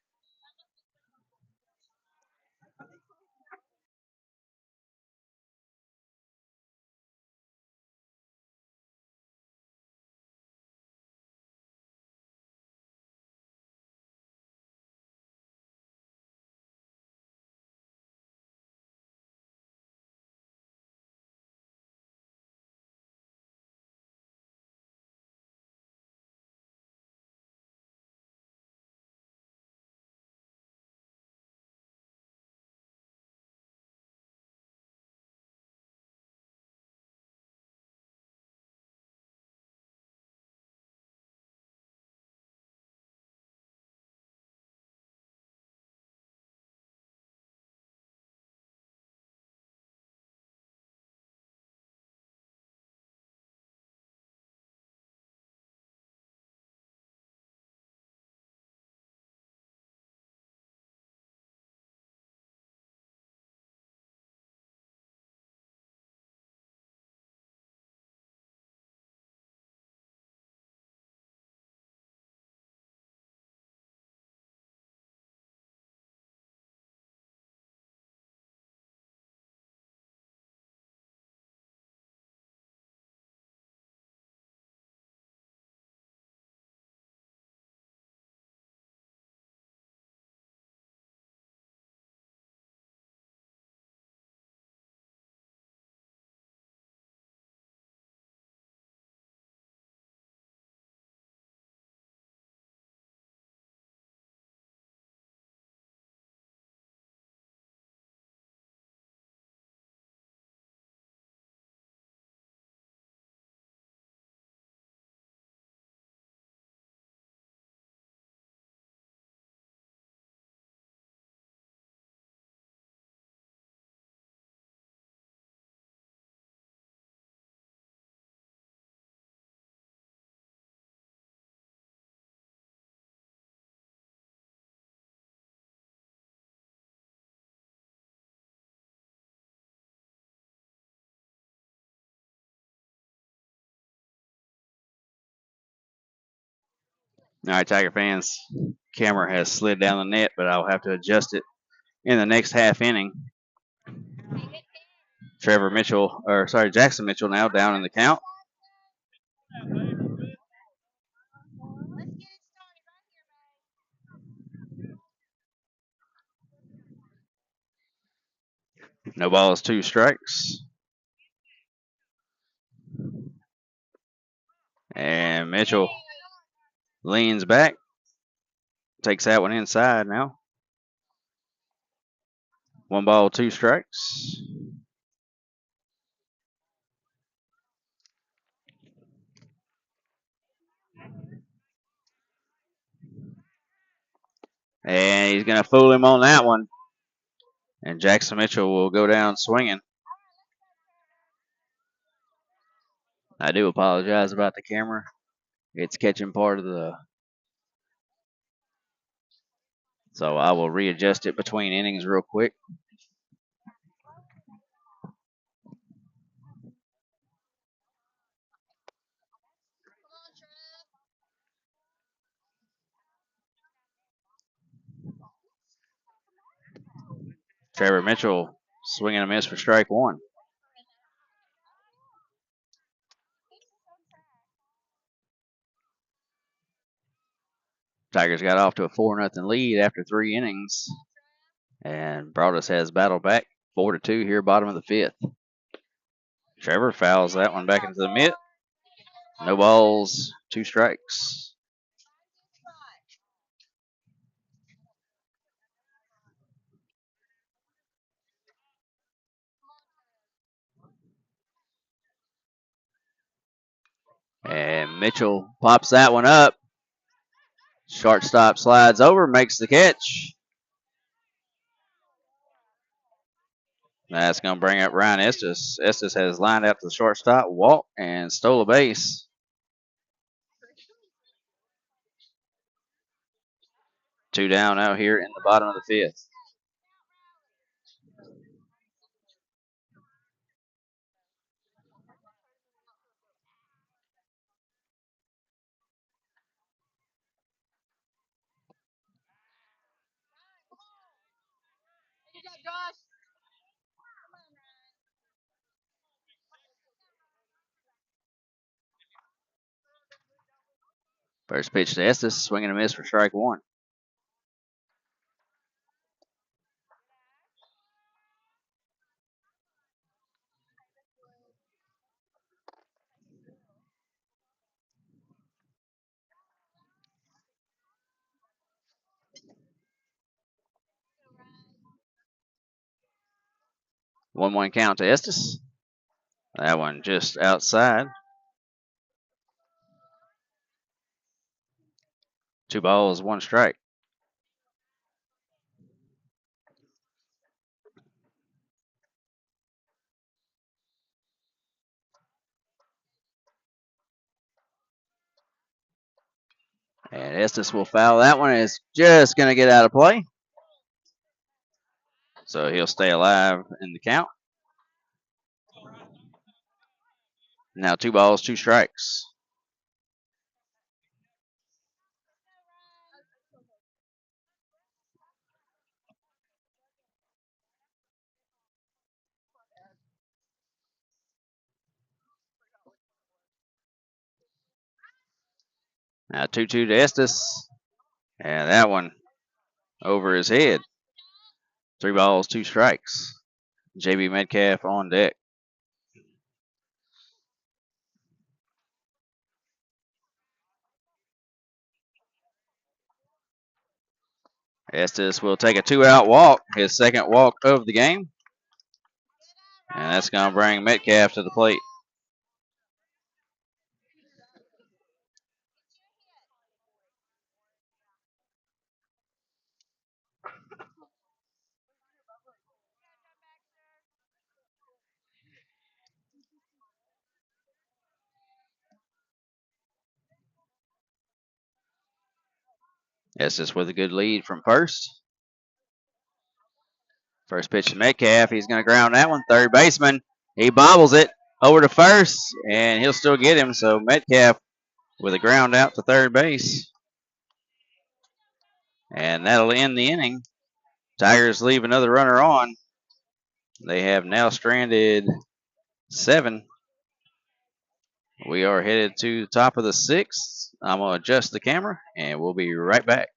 All right, Tiger fans. Camera has slid down the net, but I'll have to adjust it in the next half inning. Jackson Mitchell now down in the count. No balls, 2 strikes. And Mitchell leans back, takes that one inside now. 1 ball, 2 strikes. And he's going to fool him on that one. And Jackson Mitchell will go down swinging. I do apologize about the camera. It's catching part of the... So I will readjust it between innings real quick. Trevor Mitchell swinging a miss for strike 1. Tigers got off to a 4-0 lead after 3 innings. And Broaddus has battled back 4-2 here, bottom of the 5th. Trevor fouls that one back into the mitt. No balls, 2 strikes. And Mitchell pops that one up. Shortstop slides over, makes the catch. That's going to bring up Ryan Estes. Estes has lined out to the shortstop, walked, and stole a base. Two down out here in the bottom of the 5th. First pitch to Estes, swinging a miss for strike 1. One count to Estes. That one just outside. 2 balls, 1 strike. And Estes will foul that one. It's just going to get out of play. So he'll stay alive in the count. Now 2 balls, 2 strikes. Now 2-2 to Estes. And that one over his head. 3 balls, 2 strikes. JB Metcalf on deck. Estes will take a 2-out walk, his second walk of the game. And that's going to bring Metcalf to the plate. Estes with a good lead from first. First pitch to Metcalf. He's going to ground that one. Third baseman. He bobbles it over to first, and he'll still get him. So Metcalf with a ground out to third base. And that'll end the inning. Tigers leave another runner on. They have now stranded 7. We are headed to the top of the 6th. I'm going to adjust the camera, and we'll be right back.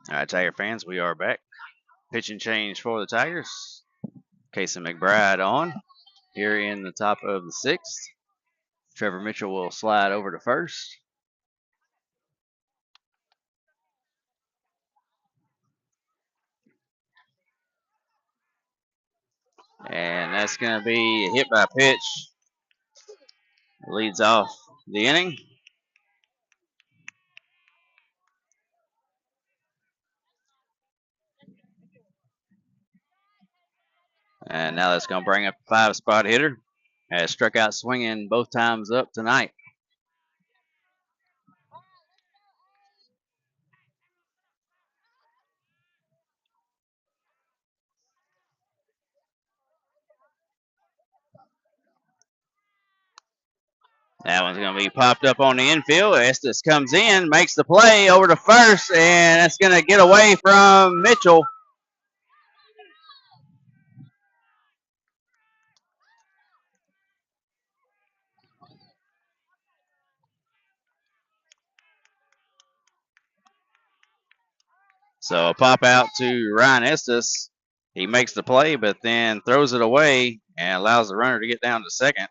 All right, Tiger fans, we are back. Pitching change for the Tigers. Casey McBride on here in the top of the 6th. Trevor Mitchell will slide over to first. And that's going to be a hit by pitch. Leads off the inning. And now that's going to bring up a 5-spot hitter. Has struck out swinging both times up tonight. That one's going to be popped up on the infield. Estes comes in, makes the play over to first, and it's going to get away from Mitchell. So a pop out to Ryan Estes. He makes the play, but then throws it away and allows the runner to get down to second.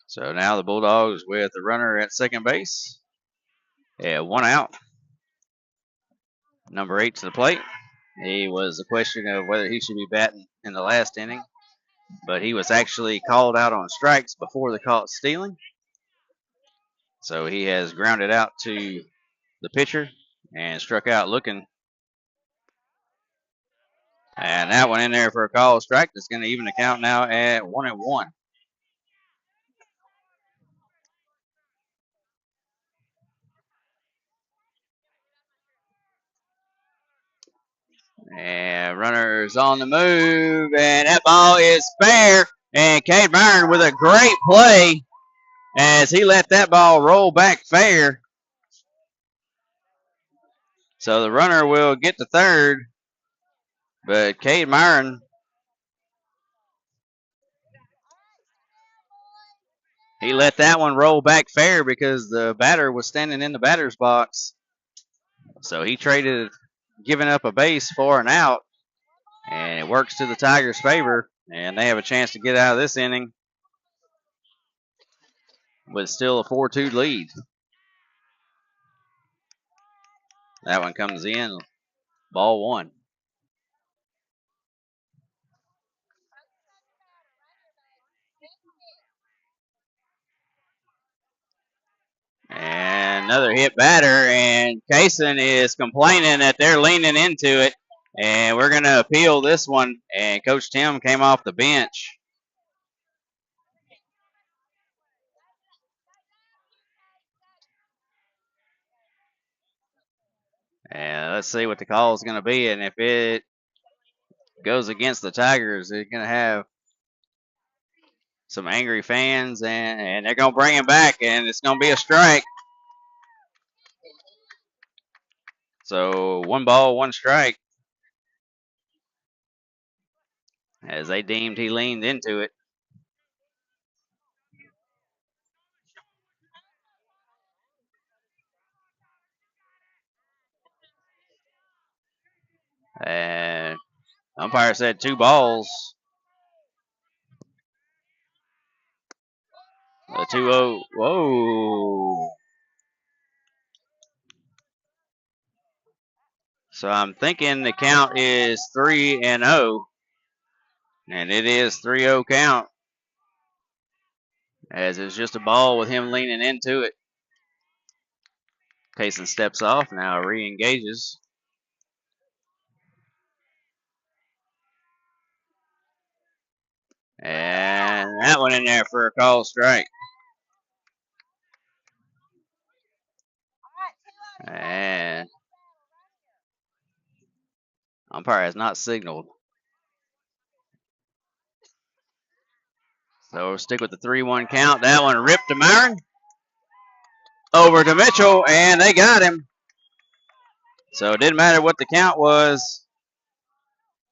So now the Bulldogs with the runner at second base. Yeah, 1 out. Number 8 to the plate. He was a question of whether he should be batting in the last inning, but he was actually called out on strikes before the caught stealing. So he has grounded out to the pitcher, and struck out looking. And that one in there for a call strike. That's going to even the count now at 1-1. And runners on the move, and that ball is fair. And Cade Byron with a great play as he let that ball roll back fair. So the runner will get to third, but Cade Byron, he let that one roll back fair because the batter was standing in the batter's box. So he traded giving up a base for an out, and it works to the Tigers' favor, and they have a chance to get out of this inning with still a 4-2 lead. That one comes in, ball one. And another hit batter, and Kaysen is complaining that they're leaning into it, and we're going to appeal this one, and Coach Tim came off the bench. And let's see what the call is going to be, and if it goes against the Tigers, they're going to have some angry fans, and they're going to bring him back, and it's going to be a strike. So 1 ball, 1 strike, as they deemed he leaned into it. And umpire said 2 balls. A 2-0. Whoa. So I'm thinking the count is 3-0. And it is 3-0 count. As it's just a ball with him leaning into it. Kaysen steps off, now re-engages. And that one in there for a call strike. And umpire has not signaled. So we'll stick with the 3-1 count. That one ripped to Myron. Over to Mitchell, and they got him. So it didn't matter what the count was,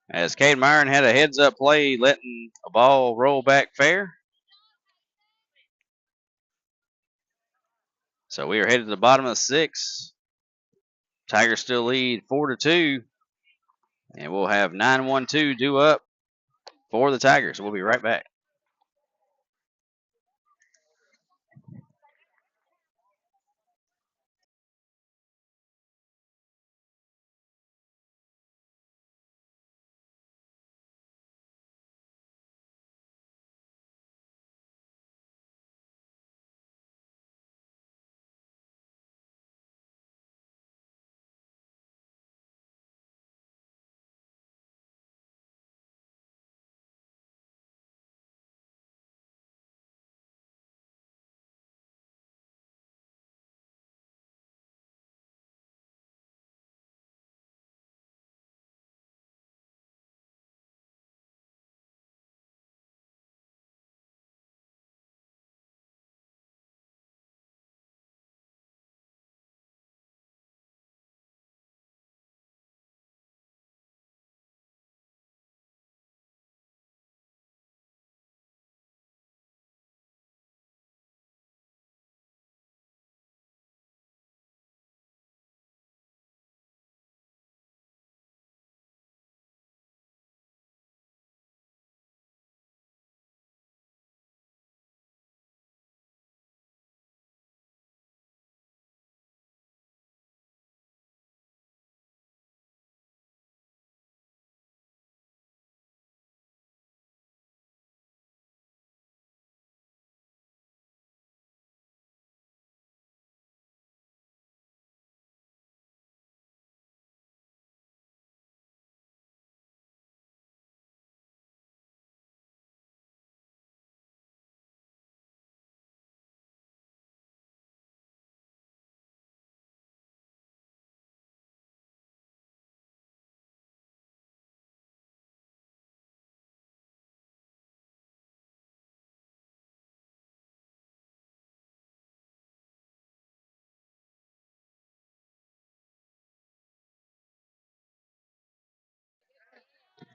as Cade Myron had a heads-up play letting a ball roll back fair. So we are headed to the bottom of the 6th. Tigers still lead 4-2. And we'll have 9-1-2 due up for the Tigers. We'll be right back.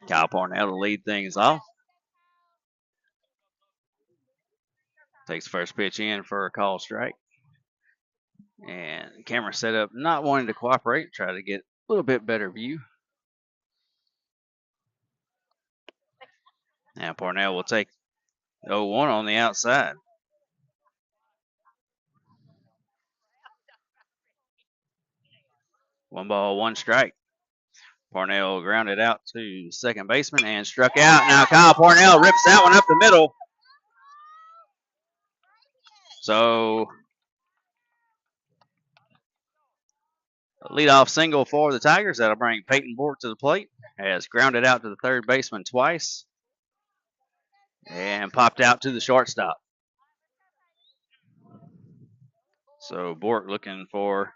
Kyle Parnell to lead things off. Takes first pitch in for a call strike. And camera setup not wanting to cooperate. Try to get a little bit better view. Now Parnell will take 0-1 on the outside. One ball, one strike. Parnell grounded out to second baseman and struck out. Now Kyle Parnell rips that one up the middle. So a leadoff single for the Tigers. That'll bring Peyton Bork to the plate. Has grounded out to the third baseman twice and popped out to the shortstop. So Bork looking for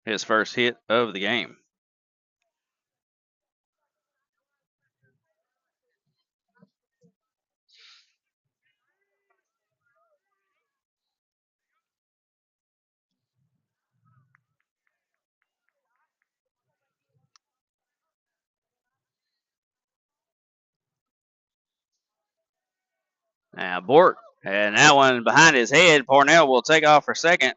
his first hit of the game. Now Bork, and that one behind his head. Parnell will take off for second.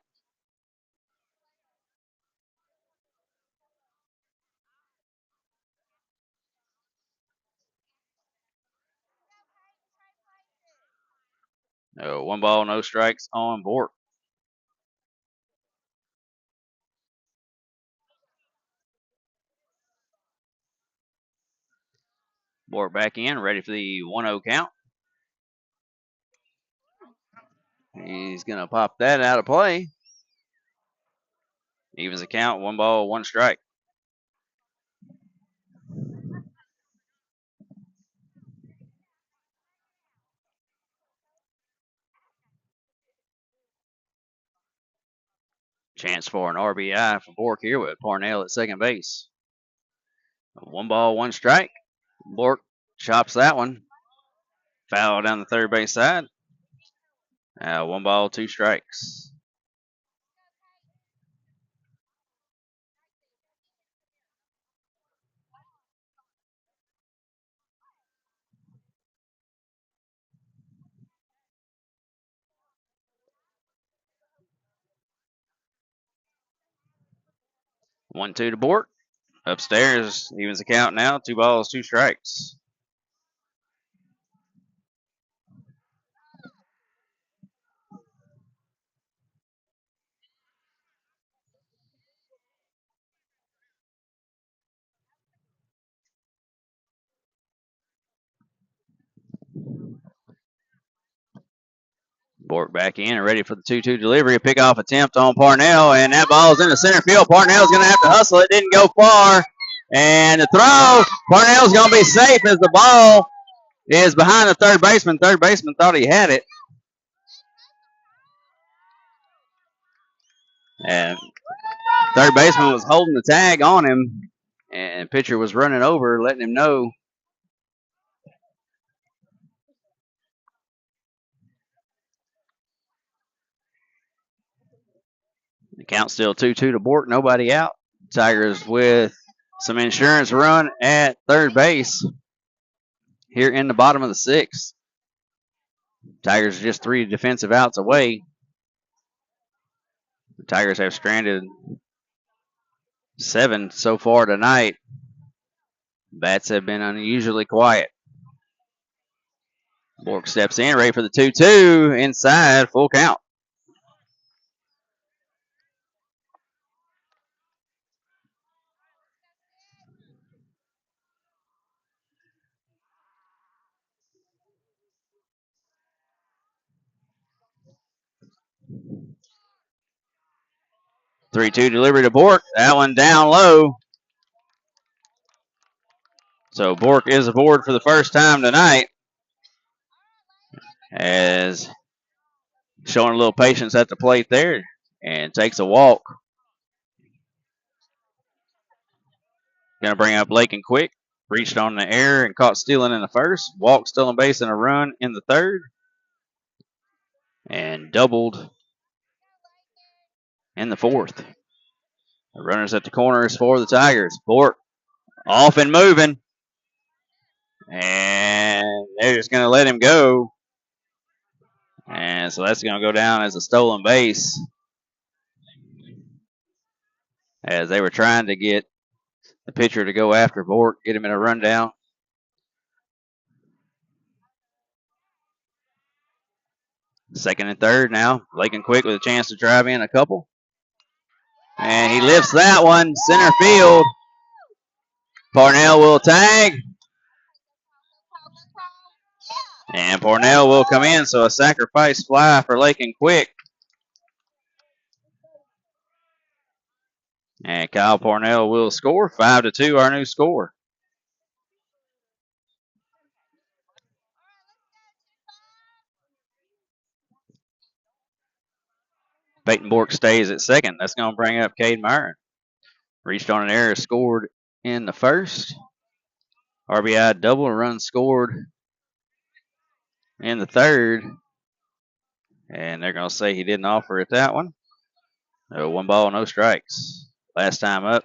No, one ball, no strikes on Bork. Bork back in, ready for the 1-0 count. He's going to pop that out of play. Evens the count, one ball, one strike. Chance for an RBI for Bork here with Parnell at second base. One ball, one strike. Bork chops that one. Foul down the third base side. One ball, two strikes. One, two to Bork. Upstairs, evens the count now. Two balls, two strikes. Bork back in and ready for the 2-2 delivery. A pickoff attempt on Parnell, and that ball's into center field. Parnell's going to have to hustle. It didn't go far. And the throw, Parnell's going to be safe as the ball is behind the third baseman. Third baseman thought he had it. And third baseman was holding the tag on him, and pitcher was running over, letting him know. The count's still 2-2 to Bork, nobody out. Tigers with some insurance run at third base here in the bottom of the sixth. Tigers are just 3 defensive outs away. The Tigers have stranded 7 so far tonight. Bats have been unusually quiet. Bork steps in, ready for the 2-2. Inside, full count. Three-two delivery to Bork. That one down low. So Bork is aboard for the first time tonight, as showing a little patience at the plate there, and takes a walk. Going to bring up Lakin Quick. Reached on the air and caught stealing in the first. Walked, stolen base, and a run in the third. And doubled in the fourth. The runners at the corners for the Tigers. Bork Off and moving. And they're just going to let him go. And so that's going to go down as a stolen base. As they were trying to get the pitcher to go after Bork, get him in a rundown. Second and third now. Lakin Quick with a chance to drive in a couple. And he lifts that one, center field. Parnell will tag. And Parnell will come in, so a sacrifice fly for Lakin Quick. And Kyle Parnell will score. 5-2, our new score. Peyton Bork stays at second. That's going to bring up Cade Myron. Reached on an error, scored in the first. RBI double, run scored in the third. And they're going to say he didn't offer at that one. No, 1 ball, no strikes. Last time up,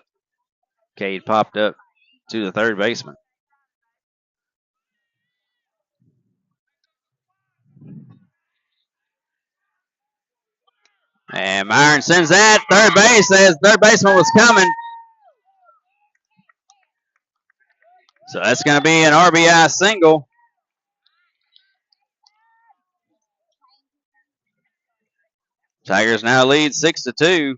Cade popped up to the third baseman. And Myron sends that third base as third baseman was coming. So that's going to be an RBI single. Tigers now lead 6-2.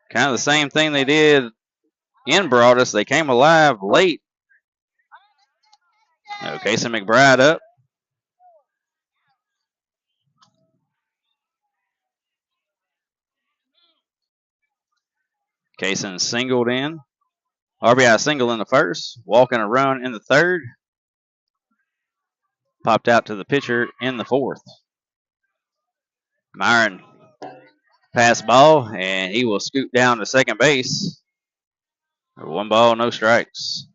Kind of the same thing they did in Broaddus. They came alive late. Casey McBride up. Kaysen singled in. RBI single in the first. Walking a run in the third. Popped out to the pitcher in the fourth. Myron pass ball, and he will scoot down to second base. 1 ball, no strikes.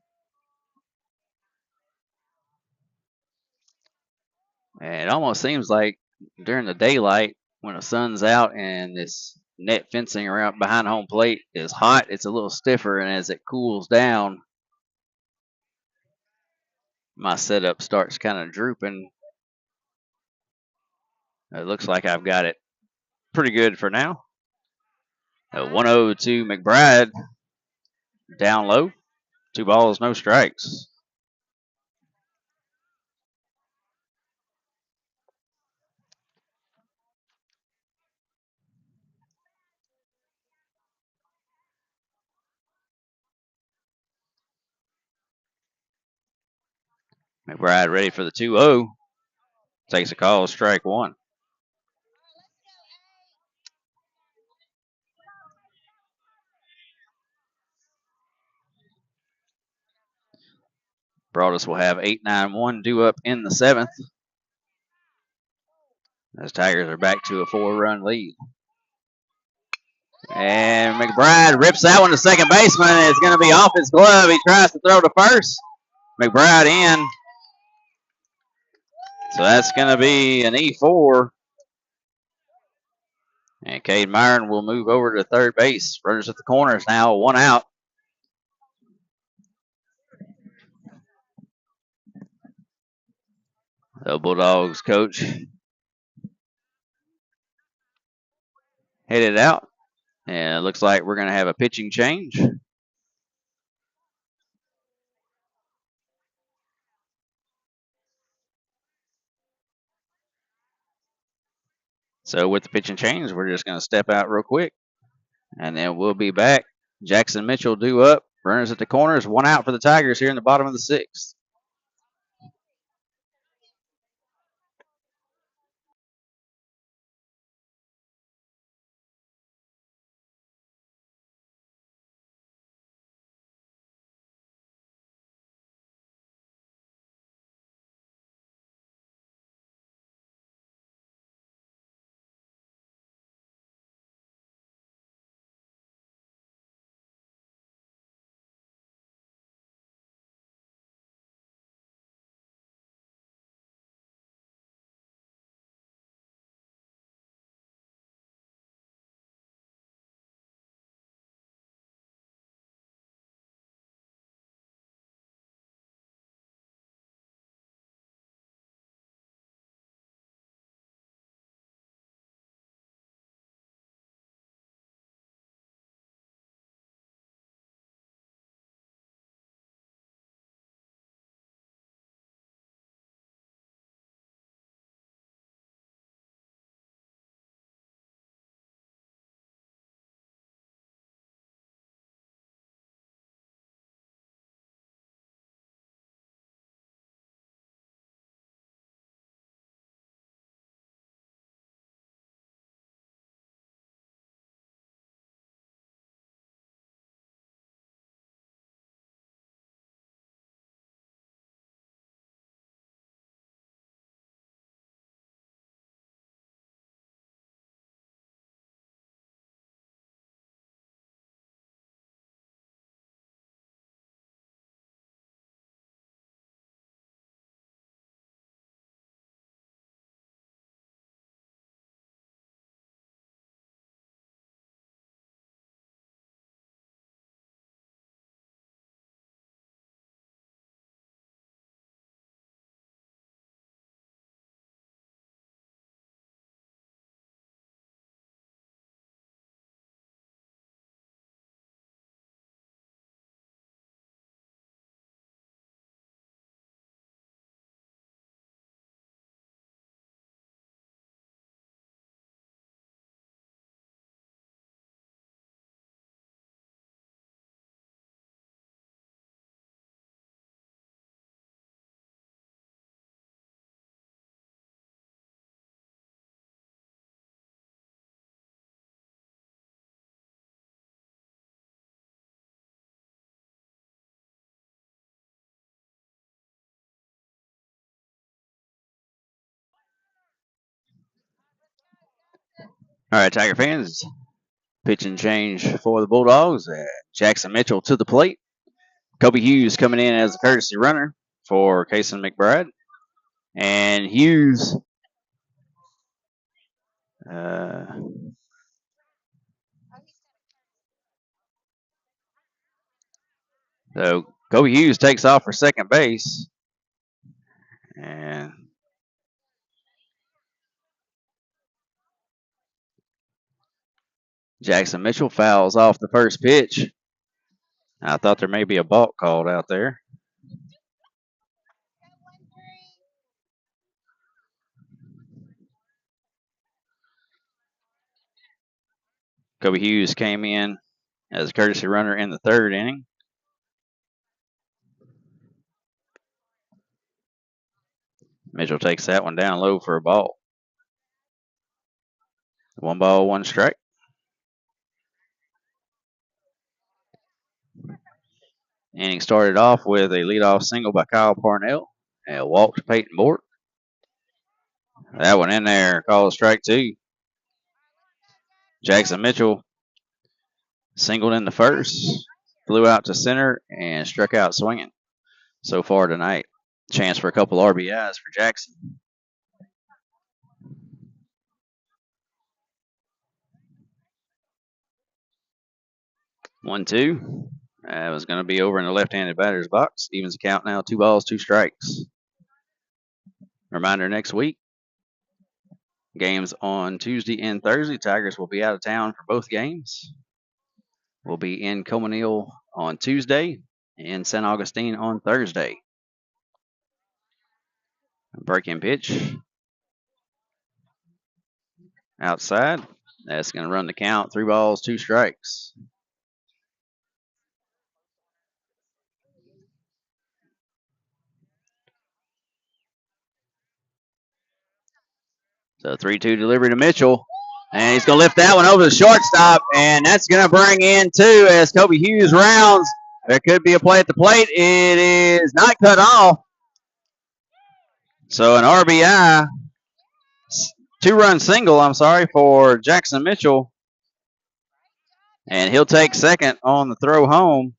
And it almost seems like during the daylight, when the sun's out and this net fencing around behind home plate is hot, it's a little stiffer, and as it cools down, my setup starts kind of drooping. It looks like I've got it pretty good for now. 1-0 to McBride. Down low. 2 balls, no strikes. McBride ready for the 2-0. Takes a call, strike 1. Broaddus will have 8-9-1 due up in the 7th. As Tigers are back to a 4-run lead. And McBride rips that one to second baseman. It's going to be off his glove. He tries to throw to first. McBride in. So that's going to be an E4. And Cade Myron will move over to third base. Runners at the corners now, 1 out. The Bulldogs coach headed out. And it looks like we're going to have a pitching change. So with the pitching change, we're just going to step out real quick. And then we'll be back. Jackson Mitchell due up. Runners at the corners. 1 out for the Tigers here in the bottom of the 6th. All right, Tiger fans, pitch and change for the Bulldogs. Jackson Mitchell to the plate. Kobe Hughes coming in as a courtesy runner for Kason McBride. And Hughes so Kobe Hughes takes off for second base. And Jackson Mitchell fouls off the first pitch. I thought there may be a balk called out there. Kobe Hughes came in as a courtesy runner in the third inning. Mitchell takes that one down low for a ball. 1 ball, 1 strike. Inning started off with a leadoff single by Kyle Parnell and a walk to Peyton Bort. That one in there, called strike 2. Jackson Mitchell singled in the first, flew out to center, and struck out swinging so far tonight. Chance for a couple RBIs for Jackson. One, 2. That was going to be over in the left-handed batter's box. Evens the count now, 2 balls, 2 strikes. Reminder next week, games on Tuesday and Thursday. Tigers will be out of town for both games. We'll be in Comonil on Tuesday and San Augustine on Thursday. Break-in pitch. Outside. That's going to run the count. 3 balls, 2 strikes. So 3-2 delivery to Mitchell. And he's going to lift that one over the shortstop. And that's going to bring in 2 as Kobe Hughes rounds. There could be a play at the plate. It is not cut off. So an RBI. 2-run single, for Jackson Mitchell. And he'll take second on the throw home.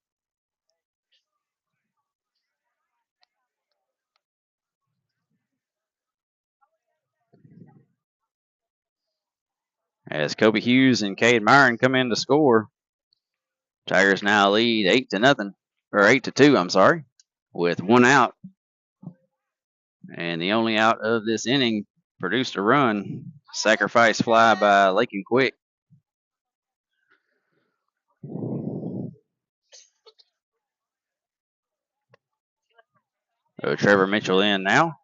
As Kobe Hughes and Cade Myron come in to score. Tigers now lead 8-2, with 1 out. And the only out of this inning produced a run. Sacrifice fly by Lakin Quick. So Trevor Mitchell in now.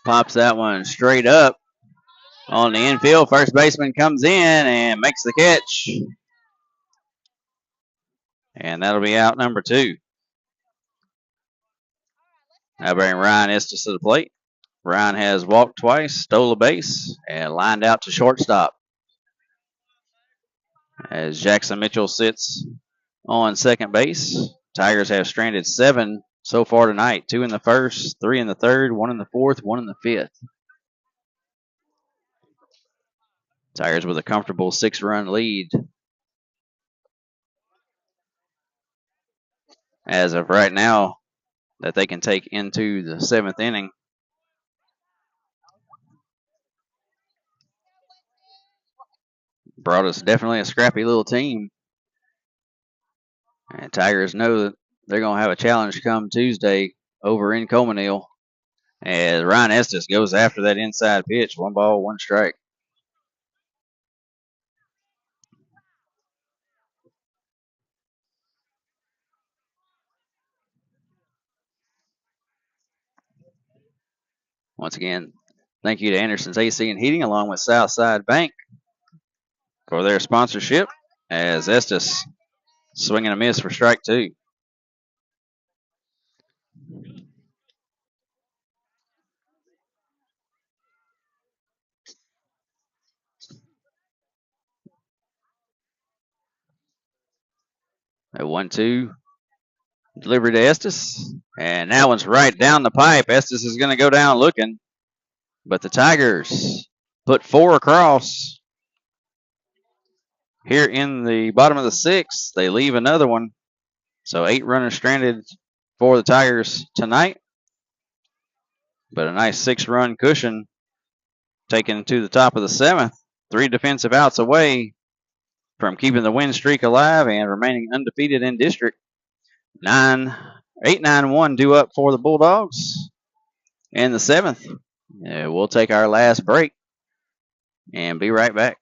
Pops that one straight up on the infield. First baseman comes in and makes the catch. And that'll be out number 2. Now bring Ryan Estes to the plate. Ryan has walked twice, stole a base, and lined out to shortstop. As Jackson Mitchell sits on second base. Tigers have stranded 7 so far tonight. 2 in the first, 3 in the third, 1 in the fourth, 1 in the fifth. Tigers with a comfortable 6-run lead as of right now that they can take into the 7th inning. Broaddus definitely a scrappy little team. And Tigers know that they're going to have a challenge come Tuesday over in Comonil. As Ryan Estes goes after that inside pitch. 1 ball, 1 strike. Once again, thank you to Anderson's AC and Heating along with Southside Bank for their sponsorship. As Estes swinging a miss for strike 2. A 1-2 delivery to Estes. And that one's right down the pipe. Estes is going to go down looking. But the Tigers put 4 across. Here in the bottom of the 6th, they leave another one. So 8 runners stranded for the Tigers tonight. But a nice 6-run cushion taken to the top of the 7th. 3 defensive outs away from keeping the win streak alive and remaining undefeated in district. 8-9-1 due up for the Bulldogs in the 7th. We'll take our last break and be right back.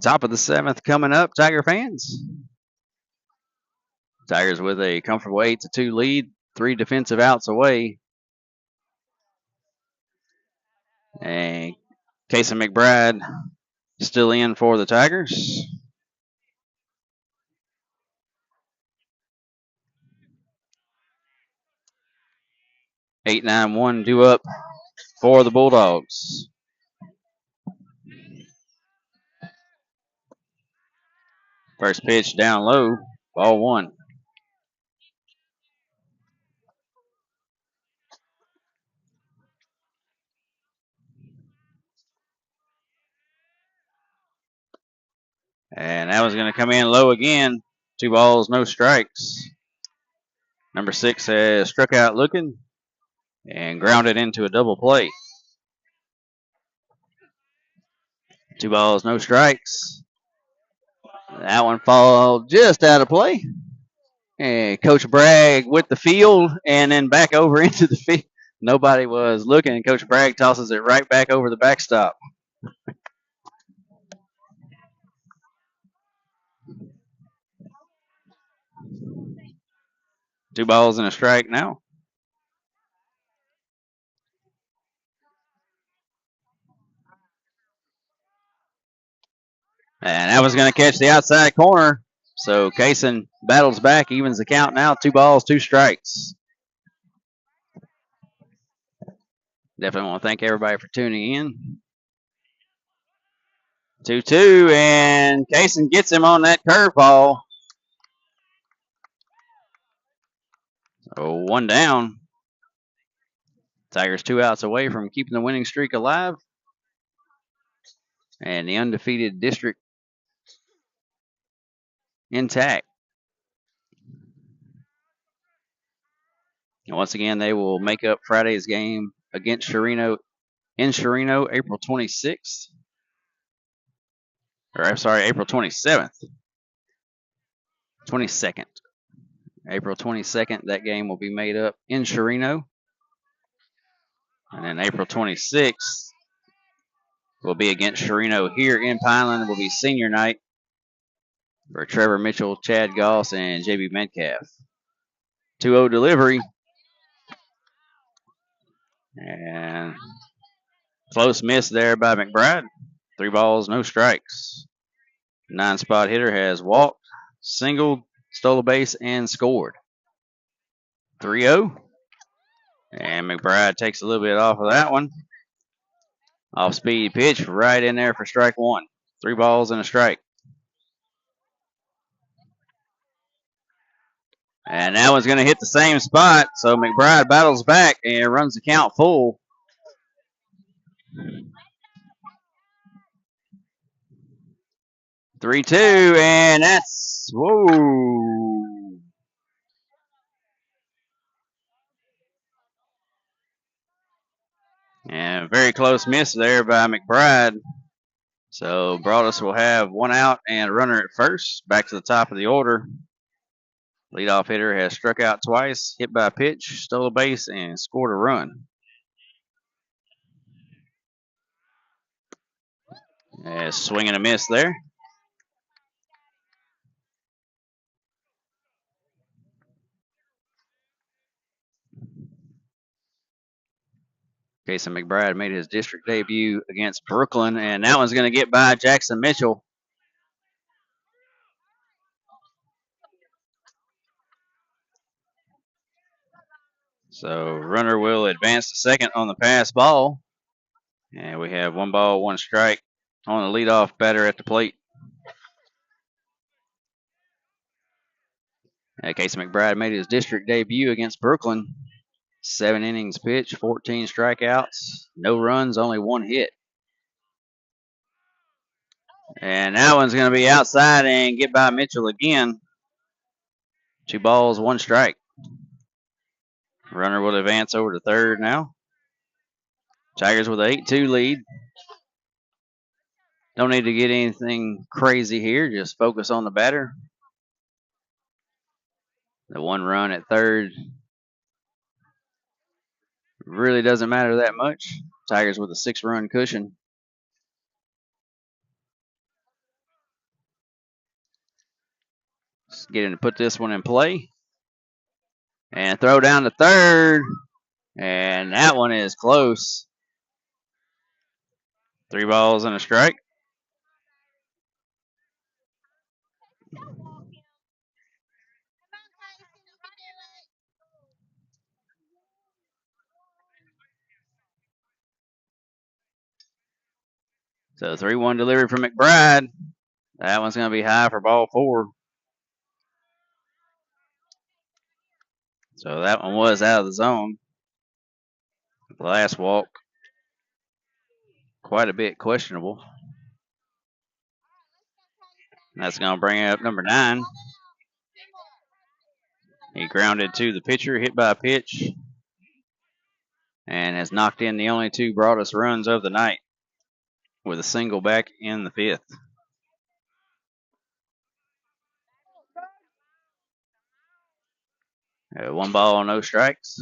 Top of the 7th coming up, Tiger fans. Tigers with a comfortable 8-2 lead, 3 defensive outs away. And Casey McBride still in for the Tigers. Eight, 9-1 due up for the Bulldogs. First pitch down low, ball 1. And that was going to come in low again. 2 balls, no strikes. Number 6 has struck out looking and grounded into a double play. 2 balls, no strikes. That one followed just out of play. And Coach Bragg with the field and then back over into the field. Nobody was looking, and Coach Bragg tosses it right back over the backstop. 2 balls and a strike now. And that was going to catch the outside corner. So Kaysen battles back, evens the count now. 2 balls, 2 strikes. Definitely want to thank everybody for tuning in. 2-2, and Kaysen gets him on that curveball. So 1 down. Tigers 2 outs away from keeping the winning streak alive. And the undefeated district intact. And once again, they will make up Friday's game against Sherino in Sherino, April 26th. Or I'm sorry, April 27th. 22nd. April 22nd, that game will be made up in Sherino. And then April 26th will be against Sherino here in Pineland. It will be senior night for Trevor Mitchell, Chad Goss, and JB Metcalf. 2-0 delivery. And close miss there by McBride. 3 balls, no strikes. 9-spot hitter has walked, singled, stole a base, and scored. 3-0. And McBride takes a little bit off of that one. Off speed pitch right in there for strike 1. 3 balls and a strike. And that one's going to hit the same spot. So McBride battles back and runs the count full. Three-two, and that's whoa. And very close miss there by McBride. So Broaddus will have one out and a runner at first. Back to the top of the order. Leadoff hitter has struck out twice, hit by a pitch, stole a base, and scored a run. Swing and a miss there. Jason McBride made his district debut against Brooklyn, and that one's going to get by Jackson Mitchell. So runner will advance to second on the pass ball. And we have 1 ball, 1 strike on the leadoff batter at the plate. Casey McBride made his district debut against Brooklyn. 7 innings pitched, 14 strikeouts, no runs, only 1 hit. And that one's going to be outside and get by Mitchell again. 2 balls, 1 strike. Runner will advance over to third now. Tigers with an 8-2 lead. Don't need to get anything crazy here. Just focus on the batter. The 1 run at third really doesn't matter that much. Tigers with a 6-run cushion. Let's get him to put this one in play. And throw down to third. And that one is close. 3 balls and a strike. So 3-1 delivery from McBride. That one's going to be high for ball 4. So that one was out of the zone. The last walk, quite a bit questionable. That's going to bring up number 9. He grounded to the pitcher, hit by a pitch, and has knocked in the only 2 Broaddus runs of the night with a single back in the 5th. 1 ball, no strikes.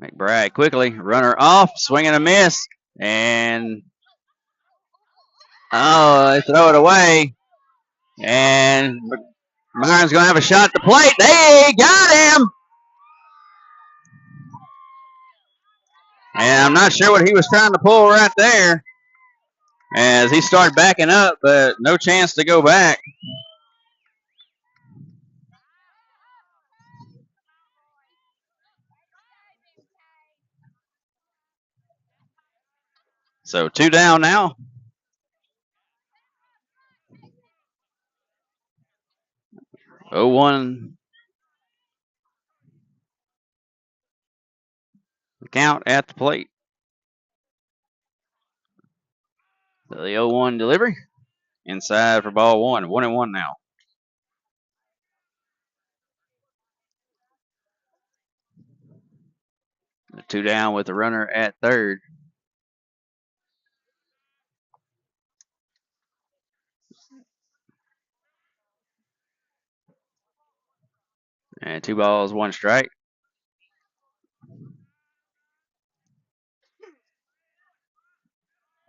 McBride quickly, runner off, swing and a miss, and they throw it away. And Myron's going to have a shot at the plate. They got him! And I'm not sure what he was trying to pull right there as he started backing up, but no chance to go back. So 2 down now. Oh, 1 count at the plate. So the 0-1 delivery. Inside for ball 1. 1-1 now. The 2 down with the runner at third. And 2 balls, 1 strike.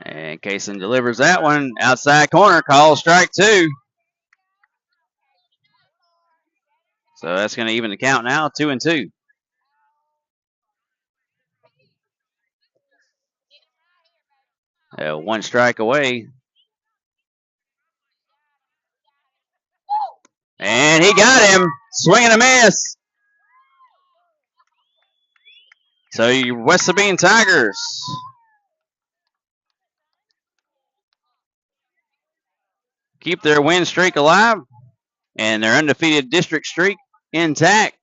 And Kaysen delivers that one. Outside corner, call strike 2. So that's going to even the count now, 2-2. One strike away. And he got him. Swing and a miss. So your West Sabine Tigers keep their win streak alive and their undefeated district streak intact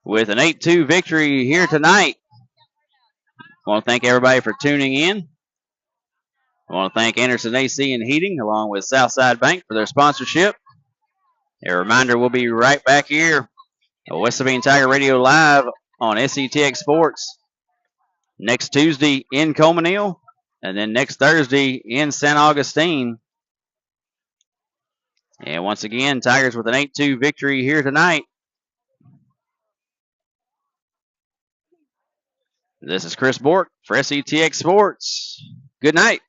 with an 8-2 victory here tonight. I want to thank everybody for tuning in. I want to thank Anderson AC and Heating along with Southside Bank for their sponsorship. A reminder, we'll be right back here West Sabine Tiger Radio Live on SETX Sports. Next Tuesday in Comanille, and then next Thursday in San Augustine. And once again, Tigers with an 8-2 victory here tonight. This is Chris Bork for SETX Sports. Good night.